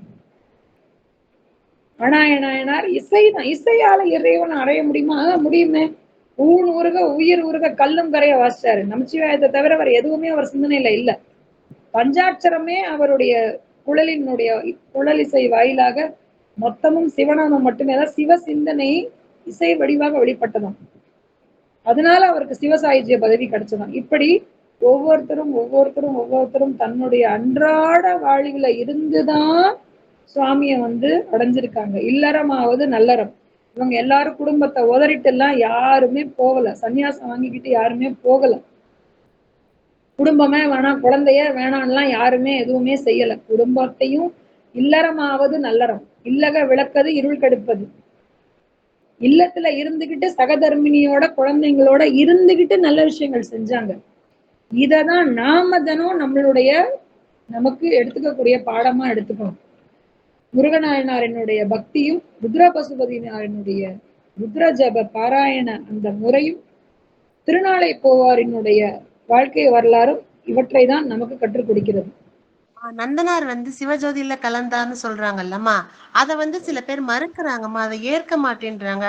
அனாய நாயனார் இசைதான், இசையால இறைவன் அடைய முடியுமா? முடியுமே. ஊன் உருக உயிர் உருக கல்லும் கரைய வாசிச்சாரு. நமச்சிவாயத்தை தவிர வேற எதுவுமே அவர் சிந்தனையில இல்ல. பஞ்சாட்சரமே அவருடைய குழலிசை வாயிலாக மொத்தமும் சிவநாமம் மட்டுமே தான். சிவ சிந்தனை இசை வடிவாக வெளிப்பட்டதாம். அதனால அவருக்கு சிவசாயுஜ்ய பதவி கிடைச்சதாம். இப்படி ஒவ்வொருத்தரும் தன்னுடைய அன்றாட வாழ்வுல இருந்துதான் சுவாமிய அடைஞ்சிருக்காங்க. இல்லறமாவது நல்லறம். இவங்க எல்லாரும் குடும்பத்தை உதறிட்டு எல்லாம் யாருமே போகல. சன்னியாசம் வாங்கிக்கிட்டு யாருமே போகல. குடும்பமே வேணாம், குழந்தைய வேணாம்லாம் யாருமே எதுவுமே செய்யல. குடும்பத்தையும் இல்லறமாவது நல்லறம். இல்லக விளக்கது இருள் கெடுப்பது. இல்லத்துல இருந்துகிட்டு சகதர்மினியோட குழந்தைங்களோட இருந்துகிட்டு நல்ல விஷயங்கள் செஞ்சாங்க. இததான் நாம தினம் நமக்கு எடுத்துக்கக்கூடிய பாடமா எடுத்துக்கணும். முருகநாயனாரினுடைய பக்தியும் ருத்ர பசுபதியினாரினுடைய ருத்ர ஜப பாராயண அந்த முறையும் திருநாளை போவாரினுடைய வாழ்க்கை வரலாறும் இவற்றை தான் நமக்கு கற்றுக் கொடுக்கிறது. நந்தனார் சிவஜோதியில கலந்தார்னு சொல்றாங்கல்லம்மா, அத சில பேர் மறுக்கிறாங்கம்மா, அதை ஏற்க மாட்டேன்றாங்க.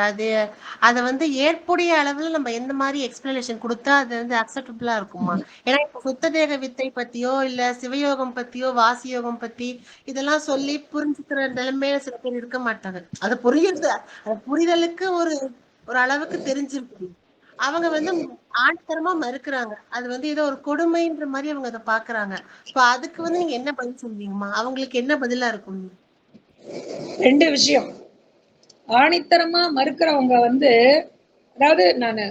அதை ஏற்புடைய அளவுல நம்ம எந்த மாதிரி எக்ஸ்பிளனேஷன் கொடுத்தா அது அக்செப்டபிளா இருக்குமா? ஏன்னா இப்ப சுத்ததேக வித்தை பத்தியோ இல்ல சிவயோகம் பத்தியோ வாசியோகம் பத்தி இதெல்லாம் சொல்லி புரிஞ்சுக்கிற நிலைமையில சில பேர் இருக்க மாட்டாங்க. அது புரிதலுக்கு ஒரு ஒரு அளவுக்கு தெரிஞ்சிருக்கு. அவங்க ஆணித்தரமா மறுக்கிறாங்க. அது ஏதோ ஒரு கொடுமைன்ற மாதிரி அவங்க அதை பாக்குறாங்க. அதுக்கு நீங்க என்ன பதில் சொல்வீங்கம்மா? அவங்களுக்கு என்ன பதிலா இருக்கும்? ரெண்டு விஷயம். ஆணித்தரமா மறுக்கிறவங்க அதாவது நான்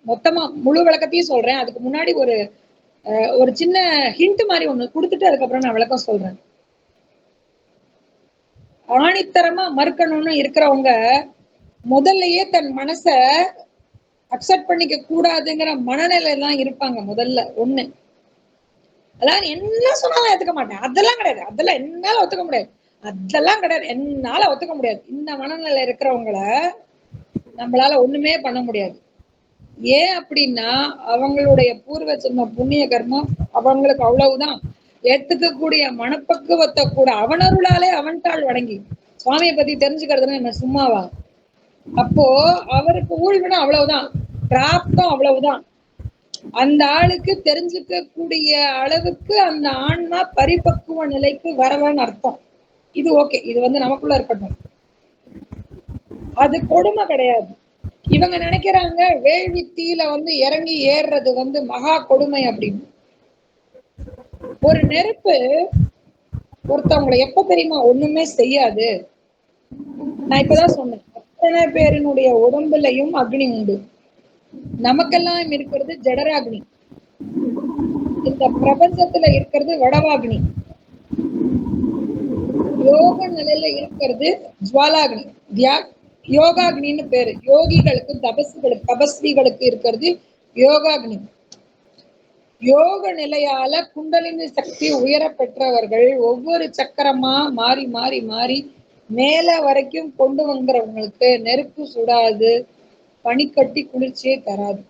மொத்தமா முழு விளக்கத்தையும் சொல்றேன். அதுக்கு முன்னாடி ஒரு சின்ன ஹிண்ட் மாதிரி ஒண்ணு கொடுத்துட்டு அதுக்கப்புறம் நான் விளக்கம் சொல்றேன். ஆணித்தரமா மறுக்கணும்னு இருக்கிறவங்க முதல்லயே தன் மனச அக்செப்ட் பண்ணிக்க கூடாதுங்கிற மனநிலை தான் இருப்பாங்க. முதல்ல ஒண்ணு, அதாவது என்ன சொன்னாலும் ஏத்துக்க மாட்டேன், அதெல்லாம் கிடையாது, அதெல்லாம் என்னால ஒத்துக்க முடியாது, அதெல்லாம் கிடையாது, என்னால ஒத்துக்க முடியாது. இந்த மனநிலை இருக்கிறவங்கள நம்மளால ஒண்ணுமே பண்ண முடியாது. ஏன் அப்படின்னா அவங்களுடைய பூர்வ ஜென்ம புண்ணிய கர்மம் அவங்களுக்கு அவ்வளவுதான். ஏத்துக்கக்கூடிய மனப்பக்குவத்தை கூட அவனருளாலே அவன்தாள் வணங்கி சுவாமியை பத்தி தெரிஞ்சுக்கிறதுன்னு என்ன சும்மாவா? அப்போ அவருக்கு ஊழ்வினா அவ்வளவுதான், பிராப்தம் அவ்வளவுதான். அந்த ஆளுக்கு தெரிஞ்சுக்க கூடிய அளவுக்கு அந்த ஆன்மா பரிபக்குவ நிலைக்கு வரவன்னு அர்த்தம். இது ஓகே, இது நமக்குள்ள இருக்கட்டும். அது கொடுமை கிடையாது. இவங்க நினைக்கிறாங்க வேள்வி தீல இறங்கி ஏறுறது மகா கொடுமை அப்படின்னு. ஒரு நெருப்பு ஒருத்தவங்களை எப்ப தெரியுமா ஒண்ணுமே செய்யாது? நான் இப்பதான் சொன்னேன், அத்தனை பேரினுடைய உடம்புலையும் அக்னி உண்டு. நமக்கெல்லாம் இருக்கிறது ஜடராக்னி, இந்த பிரபஞ்சத்துல இருக்கிறது வடவாக்னி, யோக நிலையில இருக்கிறது ஜுவாலாக்னி, யோகாக்னின்னு பேரு. யோகிகளுக்கு தபஸ்விகளுக்கு இருக்கிறது யோகாக்னி. யோக நிலையால குண்டலினி சக்தி உயர பெற்றவர்கள் ஒவ்வொரு சக்கரமா மாறி மாறி மாறி மேல வரைக்கும் கொண்டு வந்துறவங்களுக்கு நெருப்பு சுடாது, பனிக்கட்டி குளிர்ச்சியே தராது.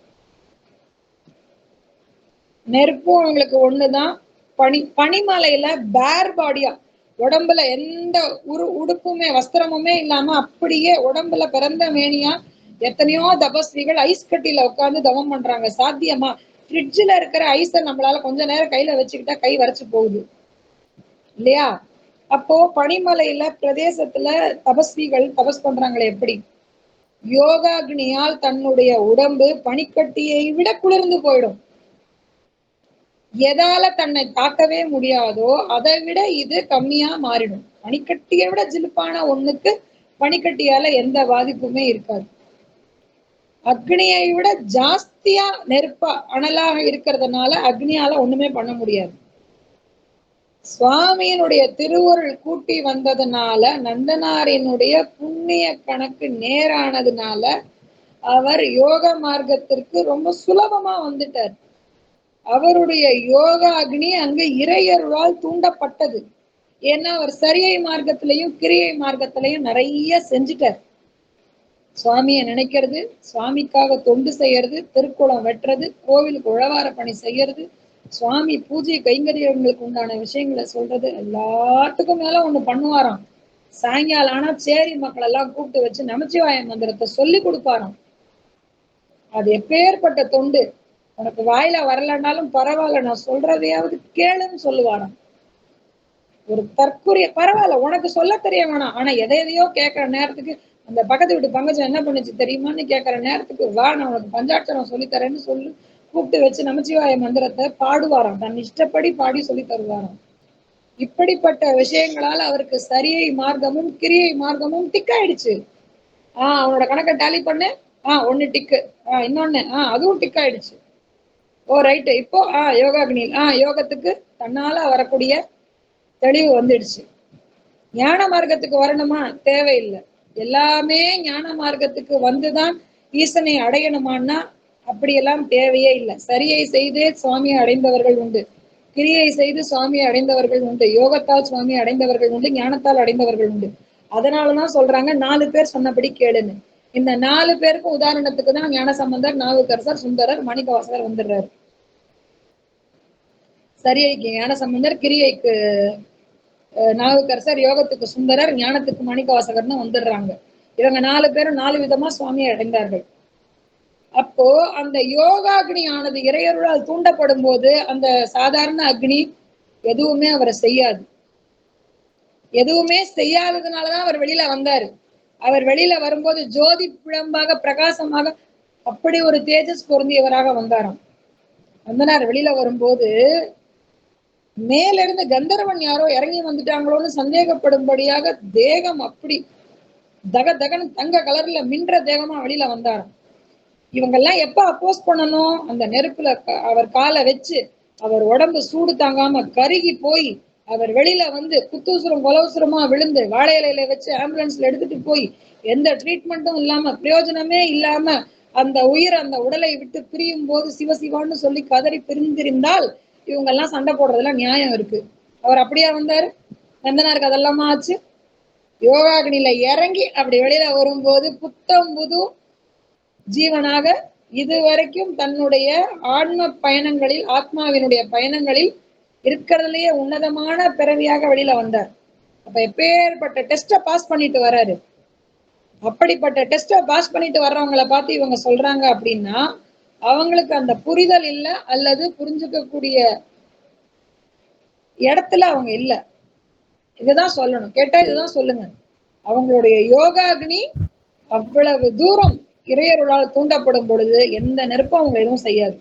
நெருப்பும் அவங்களுக்கு ஒண்ணுதான். பனிமலையில பேர் பாடியா உடம்புல எந்த உடுப்புமே வஸ்திரமுமே இல்லாம அப்படியே உடம்புல பிறந்த மேனியா எத்தனையோ தபஸ்விகள் ஐஸ் கட்டியில உட்கார்ந்து தவம் பண்றாங்க. சாத்தியமா? ஃப்ரிட்ஜில் இருக்கிற ஐஸை நம்மளால கொஞ்ச நேரம் கையில வச்சுக்கிட்டா கை வரைச்சு போகுது இல்லையா? அப்போ பனிமலையில பிரதேசத்துல தபஸ்விகள் தபஸ் பண்றாங்களே எப்படி? யோகாக்னியால் தன்னுடைய உடம்பு பனிக்கட்டியை விட குளிர்ந்து போயிடும். எதால தன்னை தாக்கவே முடியாதோ அதை விட இது கம்மியா மாறிடும். பனிக்கட்டியை விட ஜிலுப்பான ஒண்ணுக்கு பனிக்கட்டியால எந்த பாதிப்புமே இருக்காது. அக்னியை விட ஜாஸ்தியா நெருப்பா அனலாக இருக்கிறதுனால அக்னியால ஒண்ணுமே பண்ண முடியாது. சுவாமியினுடைய திருவுருள் கூட்டி வந்ததுனால நந்தனாரினுடைய புண்ணிய கணக்கு நேரானதுனால அவர் யோக மார்க்கத்திற்கு ரொம்ப சுலபமா வந்துட்டார். அவருடைய யோகா அக்னி அங்கு இறையருளால் தூண்டப்பட்டது. ஏன்னா அவர் சரியை மார்க்கத்திலையும் கிரியை மார்க்கத்திலையும் நிறைய செஞ்சுட்டார். சுவாமியை நினைக்கிறது, சுவாமிக்காக தொண்டு செய்யறது, திருக்குளம் வெட்டுறது, கோவிலுக்கு உழவார பணி செய்யறது, சுவாமி பூஜை கைங்கரியங்களுக்கு உண்டான விஷயங்களை சொல்றது, எல்லாத்துக்கும் மேல ஒண்ணு பண்ணுவாராம். சாயங்காலம் ஆனா சேரி மக்கள் எல்லாம் கூப்பிட்டு வச்சு நமச்சிவாய மந்திரத்தை சொல்லி கொடுப்பாராம். அது எப்பேற்பட்ட தொண்டு. உனக்கு வாயில வரலன்னாலும் பரவாயில்ல, நான் சொல்றதையாவது கேளுன்னு சொல்லுவாராம். ஒரு தற்குறிய பரவாயில்ல, உனக்கு சொல்ல தெரிய வேணாம், ஆனா எதையோ கேட்கிற நேரத்துக்கு அந்த பக்கத்து வீட்டு பங்கஜம் என்ன பண்ணுச்சு தெரியுமான்னு கேட்கிற நேரத்துக்கு வா, நான் உனக்கு பஞ்சாட்சரம் சொல்லித்தரேன்னு சொல்லி கூப்பிட்டு வச்சு நமச்சிவாய மந்திரத்தை பாடுவாராம். தன் இஷ்டப்படி பாடி சொல்லி தருவாராம். இப்படிப்பட்ட விஷயங்களால் அவருக்கு சரியை மார்க்கமும் கிரியை மார்க்கமும் டிக்காயிடுச்சு. அவனோட கணக்கை டேலி பண்ணு, ஒண்ணு டிக்கு, இன்னொன்னு அதுவும் டிக் ஆயிடுச்சு. ஓ ரைட்டு, இப்போ யோகாக்னி யோகத்துக்கு தன்னால வரக்கூடிய தெளிவு வந்துடுச்சு. ஞான மார்க்கத்துக்கு வரணுமா? தேவையில்லை. எல்லாமே ஞான மார்க்கத்துக்கு வந்துதான் ஈசனை அடையணுமான்னா அப்படியெல்லாம் தேவையே இல்லை. சரியை செய்தே சுவாமியை அடைந்தவர்கள் உண்டு, கிரியை செய்து சுவாமியை அடைந்தவர்கள் உண்டு, யோகத்தால் சுவாமியை அடைந்தவர்கள் உண்டு, ஞானத்தால் அடைந்தவர்கள் உண்டு. அதனாலதான் சொல்றாங்க 4 பேர் சொன்னபடி கேளுன்னு. இந்த 4 பேருக்கு உதாரணத்துக்கு தான் ஞானசம்பந்தர், நாவுக்கரசர், சுந்தரர், மாணிக்கவாசகர் வந்துடுறாரு. சரியைக்கு ஞானசம்பந்தர், கிரியைக்கு நாவுக்கரசர், யோகத்துக்கு சுந்தரர், ஞானத்துக்கு மாணிக்கவாசகர்னு வந்துடுறாங்க. இவங்க 4 பேரும் 4 விதமா சுவாமியை அடைந்தார்கள். அப்போ அந்த யோகாக்னி ஆனது இறையருளால் தூண்டப்படும் போது அந்த சாதாரண அக்னி எதுவுமே அவரை செய்யாது. எதுவுமே செய்யாததுனாலதான் அவர் வெளியில வந்தாரு. அவர் வெளியில வரும்போது ஜோதி பிழம்பாக பிரகாசமாக அப்படி ஒரு தேஜஸ் பொருந்தியவராக வந்தாராம். வந்தனார் வெளியில வரும்போது மேல இருந்து கந்தர்வன் யாரோ இறங்கி வந்துட்டாங்களோன்னு சந்தேகப்படும்படியாக தேகம் அப்படி தக தகன் தங்க கலர்ல மின்ற தேகமா வெளியில வந்தாராம். இவங்கெல்லாம் எப்ப அப்போஸ் பண்ணணும்? அந்த நெருப்புல அவர் காலை வச்சு அவர் உடம்பு சூடு தாங்காம கருகி போய் அவர் வெளியில வந்து குத்தூசுரம் கொலவுசுரமா விழுந்து வாழை இலையில வச்சு ஆம்புலன்ஸ்ல எடுத்துட்டு போய் எந்த ட்ரீட்மெண்ட்டும் இல்லாம பிரயோஜனமே இல்லாம அந்த உயிர் அந்த உடலை விட்டு பிரியும் போது சிவசிவான்னு சொல்லி கதறி பிரிந்திருந்தால் இவங்க எல்லாம் சண்டை போடுறதுல நியாயம் இருக்கு. அவர் அப்படியே வந்தாரு. நந்தனாருக்கு அதெல்லாமா ஆச்சு. யோகாக்னில இறங்கி அப்படி வெளியில வரும்போது புத்தம் புது ஜீவனாக இதுவரைக்கும் தன்னுடைய ஆன்ம பயணங்களில், ஆத்மாவினுடைய பயணங்களில் இருக்கிறதுலயே உன்னதமான பிறவியாக வெளியில வந்தார். அப்ப எப்பேற்பட்ட டெஸ்ட பாஸ் பண்ணிட்டு வர்றாரு. அப்படிப்பட்ட டெஸ்ட பாஸ் பண்ணிட்டு வர்றவங்களை பார்த்து இவங்க சொல்றாங்க அப்படின்னா அவங்களுக்கு அந்த புரிதல் இல்லை, அல்லது புரிஞ்சுக்கக்கூடிய இடத்துல அவங்க இல்ல. இதுதான் சொல்லணும். கேட்டா இதுதான் சொல்லுங்க. அவங்களுடைய யோகாக்னி அவ்வளவு தூரம் இறையருளால் தூண்டப்படும் பொழுது எந்த நெருப்பும் அவங்க எதுவும் செய்யாது.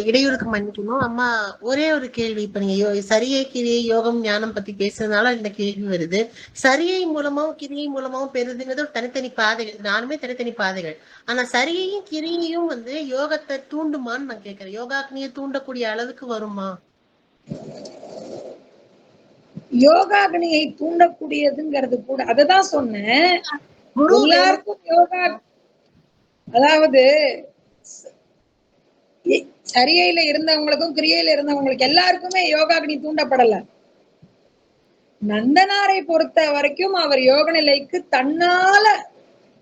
இடையூறுக்கு மன்னிக்கணும் அம்மா. ஒரே ஒரு கேள்வி. இப்ப நீங்க சரியை, கிரியை, யோகம், ஞானம் பத்தி பேசுறதுனால இந்த கேள்வி வருது. சரியை மூலமாவும் கிரியை மூலமாவும் பெறுதுங்கிறது ஒரு தனித்தனி பாதைகள், நானுமே தனித்தனி பாதைகள். ஆனா சரியையும் கிரியையும் வந்து யோகத்தை தூண்டுமான்னு நான் கேட்கிறேன். யோகாக்னியை தூண்டக்கூடிய அளவுக்கு வருமா? யோகாக்னியை தூண்டக்கூடியதுங்கிறது கூட அததான் சொன்னேன். எல்லாருக்கும் யோகா, அதாவது சரியையில இருந்தவங்களுக்கும் கிரியையில இருந்தவங்களுக்கு எல்லாருக்குமே யோகாக்னி தூண்டப்படல. நந்தனாரை பொறுத்த வரைக்கும் அவர் யோக நிலைக்கு தன்னால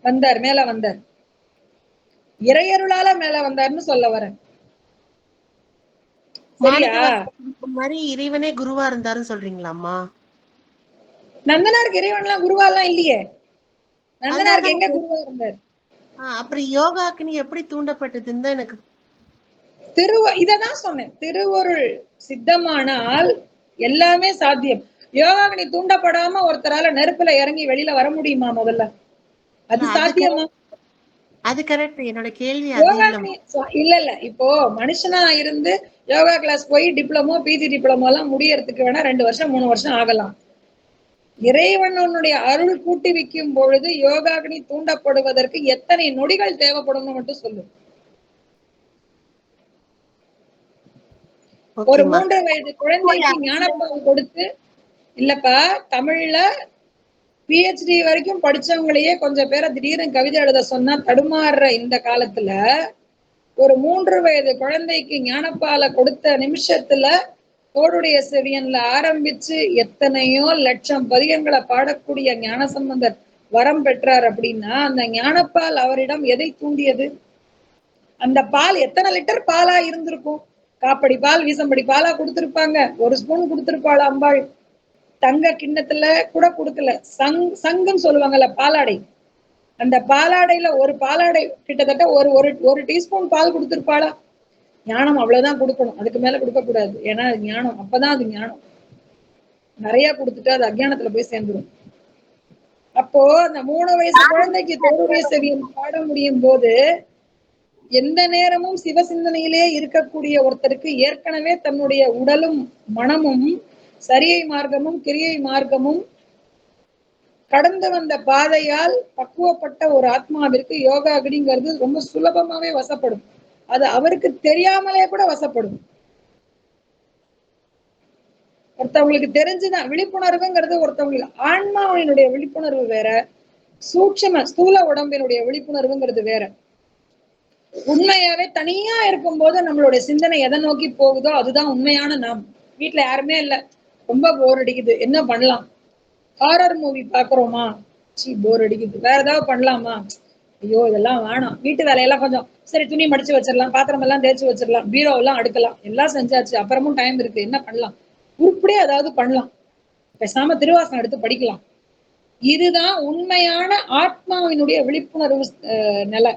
வந்தார், மேல வந்தார், இறையருளால மேல வந்தார்னு சொல்ல வரேன். சரியா? மாதிரி இறைவனே குருவா இருந்தாருன்னு சொல்றீங்களாம்மா? நந்தனாருக்கு இறைவன்லாம் குருவாலாம் இல்லையே. நந்தனாருக்கு எங்க குருவா இருந்தார்? அப்புறம் யோகாக்னி எப்படி தூண்டப்பட்டதுன்னு தான் எனக்கு இததான் சொன்னேன். திருவருள் சித்தமானால் எல்லாமே சாத்தியம். யோகாக்னி தூண்டப்படாம ஒருத்தரால நெருப்புல இறங்கி வெளியில வர முடியுமா? முதல்ல அது சாத்தியமா? அது கரெக்ட். என்னோட கேள்வி இல்ல இல்ல. இப்போ மனுஷனா இருந்து யோகா கிளாஸ் போய் டிப்ளமோ, பிஜி டிப்ளமோ எல்லாம் முடியறதுக்கு வேணா 2 வருஷம் 3 வருஷம் ஆகலாம். இறைவனுடைய அருள் கூட்டி வைக்கும் பொழுது யோகாக்னி தூண்டப்படுவதற்கு எத்தனை நொடிகள் தேவைப்படும் மட்டும் சொல்லு. ஒரு 3 வயது குழந்தைக்கு ஞானப்பால் கொடுத்து, இல்லப்பா தமிழ்ல பிஹெச்டி வரைக்கும் படிச்சவங்களையே கொஞ்சம் பேரை திடீர்னு கவிதை எழுத சொன்னா தடுமாறுற இந்த காலத்துல ஒரு 3 வயது குழந்தைக்கு ஞானப்பாலை கொடுத்த நிமிஷத்துல தோடுடைய செவியன்ல ஆரம்பிச்சு எத்தனையோ லட்சம் பதிகங்களை பாடக்கூடிய ஞானசம்பந்தர் வரம் பெற்றார் அப்படின்னா அந்த ஞானப்பால் அவரிடம் எதை தூண்டியது? அந்த பால் எத்தனை லிட்டர் பாலா இருந்திருக்கும்? காப்படி பால் வீசம்படி பாலா கொடுத்திருப்பாங்க, ஒரு ஸ்பூன் கொடுத்திருப்பாள் அம்பாள். தங்க கிண்ணத்துல கூட கொடுக்கல, சங்குன்னு சொல்லுவாங்கல்ல பாலாடை, அந்த பாலாடையில ஒரு பாலாடை கிட்டத்தட்ட ஒரு ஒரு ஒரு டீஸ்பூன் பால் கொடுத்திருப்பாளா? ஞானம் அவ்வளவுதான் கொடுக்கணும், அதுக்கு மேல கொடுக்க கூடாது. ஏன்னா அது ஞானம், அப்பதான் அது ஞானம். நிறைய கொடுத்துட்டு அது அஜ்ஞானத்துல போய் சேர்ந்துடும். அப்போ அந்த 3 வயசு குழந்தைக்கு தோருடைய செவியன் பாட முடியும் போது எந்த நேரமும் சிவசிந்தனையிலே இருக்கக்கூடிய ஒருத்தருக்கு ஏற்கனவே தன்னுடைய உடலும் மனமும் சரியை மார்க்கமும் கிரியை மார்க்கமும் கடந்து வந்த பாதையால் பக்குவப்பட்ட ஒரு ஆத்மாவிற்கு யோகா அக்னிங்கிறது ரொம்ப சுலபமாவே வசப்படும். அது அவருக்கு தெரியாமலே கூட வசப்படும். ஒருத்தவங்களுக்கு தெரிஞ்சுதான் விழிப்புணர்வுங்கிறது, ஒருத்தவங்களுக்கு ஆன்மாவினுடைய விழிப்புணர்வு வேற, சூட்சம ஸ்தூல உடம்பினுடைய விழிப்புணர்வுங்கிறது வேற. உண்மையாவே தனியா இருக்கும்போது நம்மளுடைய சிந்தனை எதை நோக்கி போகுதோ அதுதான் உண்மையான நாம். வீட்டுல யாருமே இல்ல, ரொம்ப போர் அடிக்குது, என்ன பண்ணலாம்? ஹாரர் மூவி பாக்குறோமா, போர் அடிக்குது, வேற ஏதாவது பண்ணலாமா, ஐயோ இதெல்லாம் வேணாம், வீட்டு வேலையெல்லாம் கொஞ்சம் சரி துணி மடிச்சு வச்சிடலாம், பாத்திரம் எல்லாம் தேய்ச்சி வச்சிடலாம், பீரோ எல்லாம் அடுக்கலாம், எல்லாம் செஞ்சாச்சு, அப்புறமும் டைம் இருக்கு, என்ன பண்ணலாம், உருப்படியே ஏதாவது பண்ணலாம், பேசாம திருவாசகம் எடுத்து படிக்கலாம். இதுதான் உண்மையான ஆத்மாவினுடைய விழிப்புணர்வு நிலை.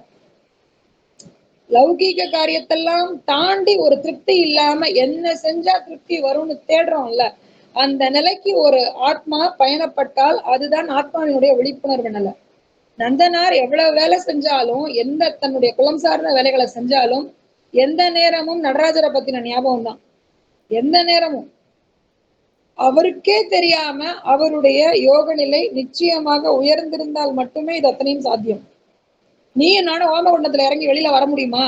லௌகீக காரியத்தெல்லாம் தாண்டி ஒரு திருப்தி இல்லாம என்ன செஞ்சா திருப்தி வரும்னு தேடுறோம்ல, அந்த நிலைக்கு ஒரு ஆத்மா பயணப்பட்டால் அதுதான் ஆத்மாவினுடைய விழிப்புணர்வு நிலை. நந்தனார் எவ்வளவு வேலை செஞ்சாலும், எந்த தன்னுடைய குலம் சார்ந்த வேலைகளை செஞ்சாலும் எந்த நேரமும் நடராஜரை பத்தின ஞாபகம் தான். எந்த நேரமும் அவருக்கே தெரியாம அவருடைய யோக நிலை நிச்சயமாக உயர்ந்திருந்தால் மட்டுமே இது அத்தனையும் சாத்தியம். நீயும் நானும் ஓமகுண்டத்துல இறங்கி வெளியில வர முடியுமா?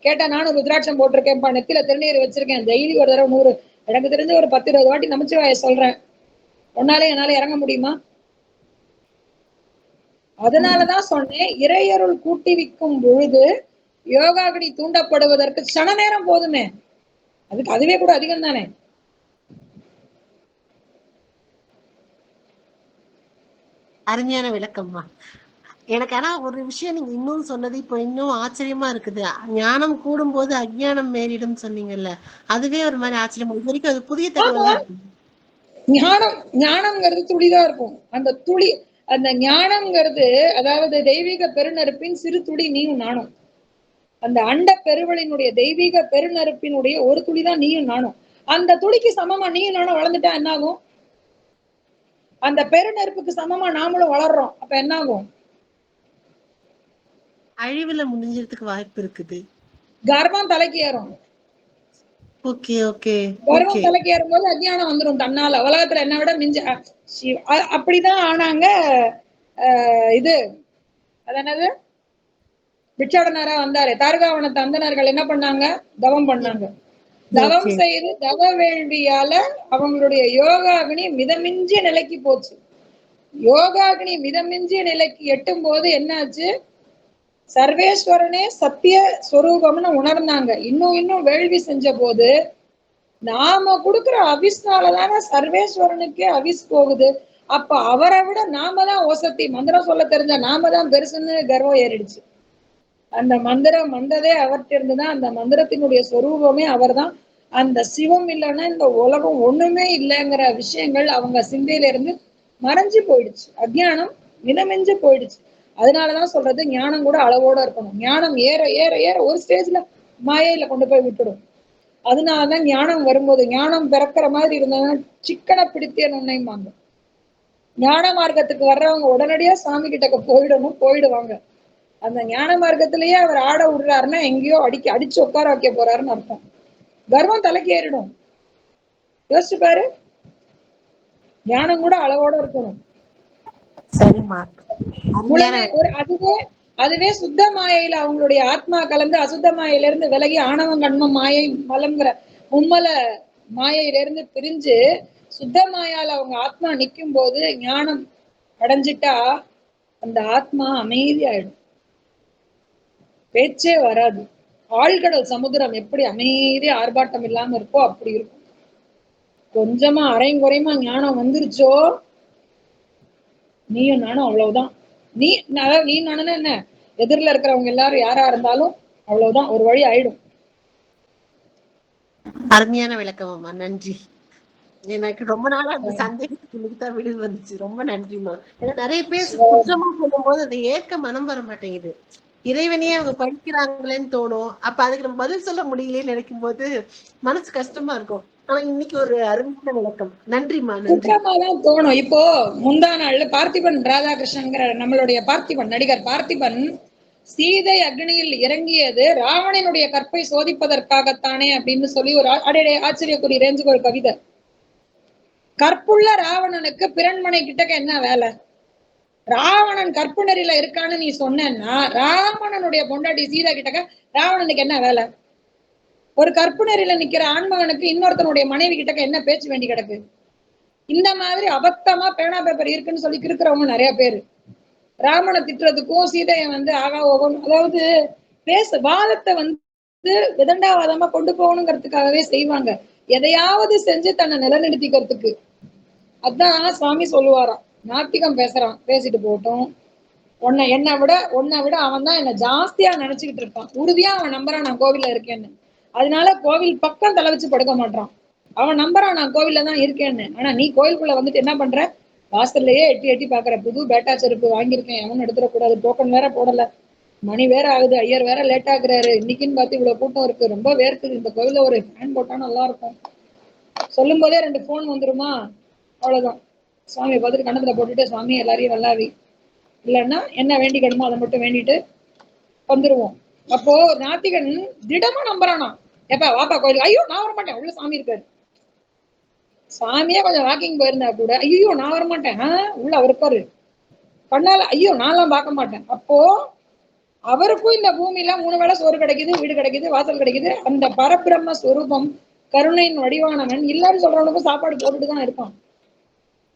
கேட்டா நானும் ருத்ராட்சம் போட்டிருக்கேன்ப்பா, நெத்தில திருநீர் வச்சிருக்கேன், டெய்லி ஒரு தடவை 100, எனக்கு தெரிஞ்ச ஒரு 10-20 வாட்டி நமச்சிவாய சொல்றேன், ஒன்னாலே என்னால இறங்க முடியுமா? அதனாலதான் சொன்னேன், இறையருள் கூட்டிவிக்கும் பொழுது யோகாகினி தூண்டப்படுவதற்கு சன நேரம் போதுமே, அதுவே கூட அதிகம் தானே. அருமையான விளக்கம்மா. எனக்கு ஆனா ஒரு விஷயம் நீங்க இன்னும் சொன்னது இப்போ இன்னும் ஆச்சரியமா இருக்குது. ஞானம் கூடும்போது அஜ்ஞானம் மேலிடும் சொன்னீங்கல்ல, அதுவே ஒரு மாதிரி ஆச்சரியமா, இது வரைக்கும் அது புதிய தகவலா இருக்கு. ஞானம்ங்கிறது துளிதான் இருக்கும். அந்த துளி, அந்த ஞானம்ங்கிறது அதாவது தெய்வீக பெருநெருப்பின் சிறு துளி நீயும் நானும். அந்த அண்ட பெருவழினுடைய தெய்வீக பெருநெருப்பினுடைய ஒரு துளிதான் நீயும் நானும். அந்த துளிக்கு சமமா நீயும் நானும் வளர்ந்துட்டா என்ன ஆகும்? அந்த பெருநெருப்புக்கு சமமா நாமளும் வளர்றோம், அப்ப என்ன ஆகும்? அழிவுல முடிஞ்சதுக்கு வாய்ப்பு இருக்குது. கர்வம் தலைக்கு ஏறும். Okay okay. கர்வம் தலைக்கு ஏறும் போது அஜ்ஞானம் வந்துடும் தன்னால. உலகத்துல என்ன விட மிஞ்ச அப்படிதான் ஆனாங்க. இது அது என்னது, பிட்சாடனாரா வந்தாரு, தாரகாவனத்து அந்தனர்கள் என்ன பண்ணாங்க? தவம் பண்ணாங்க. தவம் செய்து தவ வேள்வியால அவங்களுடைய யோகாகினி மிதமிஞ்சிய நிலைக்கு போச்சு. யோகாகினி மிதமிஞ்சிய நிலைக்கு எட்டும் போது என்னாச்சு? சர்வேஸ்வரனே சத்திய ஸ்வரூபம்னு உணர்ந்தாங்க. இன்னும் வேள்வி செஞ்ச போது நாம கொடுக்குற அவிஸ்னாலதான சர்வேஸ்வரனுக்கே அவிஸ் போகுது. அப்ப அவரை விட நாம தான் ஓசத்தி, மந்திரம் சொல்ல தெரிஞ்ச நாம தான் பெருசுன்னு கர்வம் ஏறிடுச்சு. அந்த மந்திரம் வந்ததே அவர்கிட்ட இருந்துதான், அந்த மந்திரத்தினுடைய சொரூபமே அவர் தான். அந்த சிவம் இல்லைன்னா இந்த உலகம் ஒண்ணுமே இல்லைங்கிற விஷயங்கள் அவங்க சிந்தையில இருந்து மறைஞ்சு போயிடுச்சு. அஜ்ஞானம் மிதமிஞ்சு போயிடுச்சு. அதனாலதான் சொல்றது, ஞானம் கூட அளவோட இருக்கணும். ஞானம் ஏற ஏற ஏற ஒரு ஸ்டேஜ்ல மாயையில கொண்டு போய் விட்டுடும். அதனாலதான் ஞானம் வரும்போது, ஞானம் பிறக்கிற மாதிரி இருந்ததுன்னா சிக்கனை பிடித்தே நுண்ணைமாங்க. ஞான மார்க்கத்துக்கு வர்றவங்க உடனடியா சாமி கிட்ட போயிடுவாங்க. அந்த ஞான மார்க்கத்திலேயே அவர் ஆட விடுறாருன்னா எங்கேயோ அடிச்சு உட்கார வைக்க போறாருன்னு அர்த்தம். கர்வம் தலைக்கு ஏறிடும். யோசிச்சு பாரு, ஞானம் கூட அளவோட இருக்கணும். அதுவே சுத்த மாயையில அவங்களுடைய ஆத்மா கலந்து அசுத்த மாயையில இருந்து விலகி ஆணவம் கண்மம் மாயை மலம்ங்கிற மும்மல மாயையில இருந்து பிரிஞ்சு சுத்த மாயால அவங்க ஆத்மா நிக்கும் போது ஞானம் அடைஞ்சிட்டா அந்த ஆத்மா அமைதியாயிடும், பேச்சே வராது. ஆழ்கடல் சமுத்திரம் எப்படி அமைதி ஆர்ப்பாட்டம் இல்லாம இருக்கோ அப்படி இருக்கும். கொஞ்சமா அரையும் குறையுமா ஞானம் வந்துருச்சோ, நீயும் நானும் அவ்வளவுதான். நீ அதாவது நீ நானுன்னா என்ன, எதிரில இருக்கிறவங்க எல்லாரும் யாரா இருந்தாலும் அவ்வளவுதான், ஒரு வழி ஆயிடும். அருமையான விளக்கம் அம்மா, நன்றி. எனக்கு ரொம்ப நாளா அந்த சந்தேகத்துக்கு தான் விடுதலை வந்துச்சு. ரொம்ப நன்றிமா. ஏன்னா நிறைய பேர் குற்றமா சொல்லும் போது அதை ஏற்க மனம் வர மாட்டேங்குது. இறைவனையே அவங்க படிக்கிறாங்களேன்னு தோணும். அப்ப அதுக்கு நம்ம பதில் சொல்ல முடியலன்னு நினைக்கும் போது மனசு கஷ்டமா இருக்கும். ஆனா இன்னைக்கு ஒரு அருமையான விளக்கம். நன்றிமா, நன்றி. குற்றமாதான் தோணும். இப்போ முந்தா நாள் பார்த்திபன் ராதாகிருஷ்ணன்ங்கிற நம்மளுடைய பார்த்திபன் நடிகர் பார்த்திபன் சீதை அக்னியில் இறங்கியது ராவணனுடைய கற்பை சோதிப்பதற்காகத்தானே அப்படின்னு சொல்லி ஒரு ஆச்சரியக்குரிய ரேஞ்சுக்கு ஒரு கவிதை. கற்புள்ள ராவணனுக்கு பிறன்மனை கிட்டக்க என்ன வேலை? ராவணன் கற்பு நெறியில இருக்கான்னு நீ சொன்னா ராவணனுடைய பொண்டாட்டி சீதா கிட்டக்க ராவணனுக்கு என்ன வேலை? ஒரு கற்பு நெறியில நிக்கிற ஆண்மகனுக்கு இன்னொருத்தனுடைய மனைவி கிட்டக்க என்ன பேச்சு வேண்டி கிடக்கு? இந்த மாதிரி அபத்தமா பேனா பேப்பர் இருக்குன்னு சொல்லி இருக்கிறவங்க நிறைய பேரு. ராமனை திட்டுறதுக்கும் சீதையை ஆகா ஓகம், அதாவது வாதத்தை விதண்டாவாதமா கொண்டு போகணுங்கிறதுக்காகவே செய்வாங்க. எதையாவது செஞ்சு தன்னை நிலைநிறுத்திக்கிறதுக்கு. அதான் சுவாமி சொல்லுவாராம், நாத்திகம் பேசுறான், பேசிட்டு போட்டோம், என்னை விட அவன் தான் என்ன ஜாஸ்தியா நினைச்சுக்கிட்டு இருக்கான், உறுதியா அவன் நம்புறான் நான் கோவில்ல இருக்கேன்னு. அதனால கோவில் பக்கம் தலை வச்சு படுக்க மாட்டான். அவன் நம்புறான் நான் கோவில்ல தான் இருக்கேன்னு. ஆனா நீ கோயிலுக்குள்ள என்ன பண்ற? வாசல்லையே எட்டி எட்டி பாக்குற. புது பேட்டா செருப்பு வாங்கியிருக்கேன், எவனும் எடுத்துடக்கூடாது, டோக்கன் வேற போடல, மணி வேற ஆகுது, ஐயர் வேற லேட் ஆகுறாரு, இன்னைக்குன்னு பார்த்து இவ்வளவு கூட்டம் இருக்கு, ரொம்ப வேர்க்குது, இந்த கோவில்ல ஒரு ஃபேன் போட்டா நல்லா இருக்கும். சொல்லும் போதே 2 போன் வந்துருமா, அவ்வளவுதான். சுவாமியை பார்த்துட்டு கணத்துல போட்டுட்டு சுவாமி எல்லாரையும் நல்லாவி, இல்லைன்னா என்ன வேண்டிக்கணுமோ அதை மட்டும் வேண்டிட்டு வந்துருவோம். அப்போ நாத்திகன் திடமா நம்புறானா, எப்ப வாப்பா கோயிலுக்கு, ஐயோ நான் வரமாட்டேன், உள்ள சாமி இருக்காரு. சாமியே கொஞ்சம் வாக்கிங் போயிருந்தா கூட ஐயோ நான் வரமாட்டேன், உள்ள அவர் இருப்பாரு, கண்ணால ஐயோ நான்லாம் பார்க்க மாட்டேன். அப்போ அவருக்கும் இந்த பூமியில 3 வேளை சோறு கிடைக்குது, வீடு கிடைக்குது, வாசல் கிடைக்குது. அந்த பரபிரம்ம ஸ்வரூபம் கருணையின் வடிவானவன் இல்லைன்னு சொல்றவனுக்கும் சாப்பாடு போட்டுட்டுதான் இருப்பான்.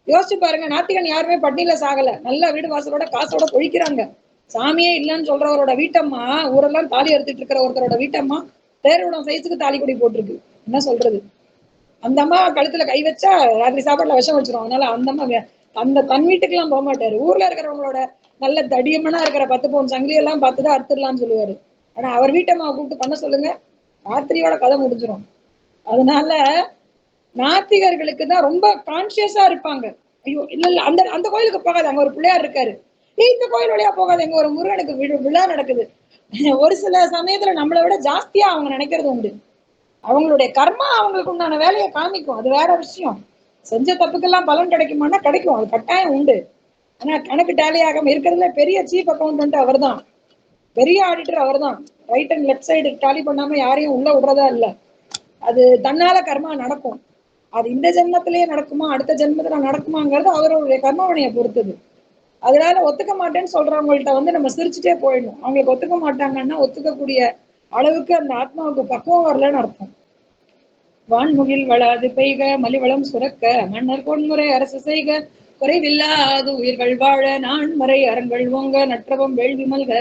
யோசிச்சு பாருங்க, நாத்திகன் யாருமே பட்டினியில சாகல, நல்ல வீடு வாசலோட காசோட பொழிக்கிறாங்க. சாமியே இல்லைன்னு சொல்றவரோட வீட்டம்மா, ஊரெல்லாம் தாலி அறுத்துட்டு இருக்கிற ஒருத்தரோட வீட்டம்மா பேருடம் சைஸுக்கு தாலி கொடி போட்டிருக்கு. என்ன சொல்றது? அந்த அம்மா கழுத்துல கை வச்சா ராத்திரி சாப்பாடுல விஷம் வச்சிரும். அதனால அந்த அம்மா தன் வீட்டுக்கு எல்லாம் போக மாட்டாரு. ஊர்ல இருக்கிறவங்களோட நல்ல தடியமனா இருக்கிற 10 பவுன் சங்கிலி எல்லாம் பார்த்துதான் அறுத்துடலாம்னு சொல்லுவாரு. ஆனா அவர் வீட்டம்மாவை கூப்பிட்டு பண்ண சொல்லுங்க, ராத்திரியோட கதை முடிஞ்சிடும். அதனால நாத்திகர்களுக்கு தான் ரொம்ப கான்சியஸா இருப்பாங்க. ஐயோ இல்ல இல்ல அந்த அந்த கோயிலுக்கு போகாது, அங்க ஒரு பிள்ளையார் இருக்காரு, இந்த கோயில் வழியா போகாது, எங்க ஒரு முருகனுக்கு விழா நடக்குது. ஒரு சில சமயத்துல நம்மளை விட ஜாஸ்தியா அவங்க நினைக்கிறது உண்டு. அவங்களுடைய கர்மா அவங்களுக்கு உண்டான வேலையை காமிக்கும், அது வேற விஷயம். செஞ்ச தப்புக்கெல்லாம் பலன் கிடைக்குமானா கிடைக்கும், அது கட்டாயம் உண்டு. ஆனா கணக்கு டேலி ஆகாம இருக்கிறதுல பெரிய சீஃப் அக்கௌண்டன்ட் அவர் தான், பெரிய ஆடிட்டர் அவர் தான். Right and left side tally பண்ணாம யாரையும் உள்ள விடுறதா இல்ல. அது தன்னால கர்மா நடக்கும். அது இந்த ஜென்மத்திலேயே நடக்குமா அடுத்த ஜென்மத்துல நடக்குமாங்கிறது அவருடைய கர்மாவனையை பொறுத்தது. அதனால ஒத்துக்க மாட்டேன்னு சொல்றவங்கள்ட்ட நம்ம சிரிச்சுட்டே போயிடணும். அவங்களுக்கு ஒத்துக்க மாட்டாங்கன்னா ஒத்துக்கக்கூடிய அளவுக்கு அந்த ஆத்மாவுக்கு பக்குவம் வரலன்னு அர்த்தம். வான்முகில் வளாது பெய்க, மலிவளம் சுரக்க, மன்னர் பொன்முறை அரசு செய்க, குறைவில்லாது உயிர்கள் வாழ, நான்மறை அறங்கள் ஓங்க, நற்றவம் வேள்வி மல்க,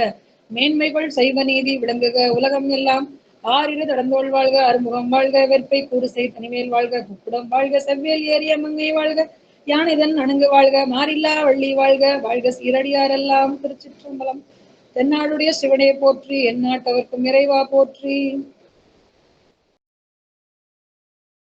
மேன்மைகள் செய்வ நீதி விளங்குக, உலகம் எல்லாம் ஆறிரு தடந்தோள் வாழ்க, அறுமுகம் வாழ்க, வெற்பை கூறுசை தனிமேல் வாழ்க, குக்குடம் வாழ்க, செவ்வேல் ஏறிய மங்கை வாழ்க, யானைதன் அணங்கு வாழ்க, மாறில்லா வள்ளி வாழ்க, வாழ்க சீரடியாரெல்லாம். திருச்சிற்றம்பலம். தென்னாடுடைய சிவனே போற்றி, எந்நாட்டவர்க்கும் இறைவா போற்றி.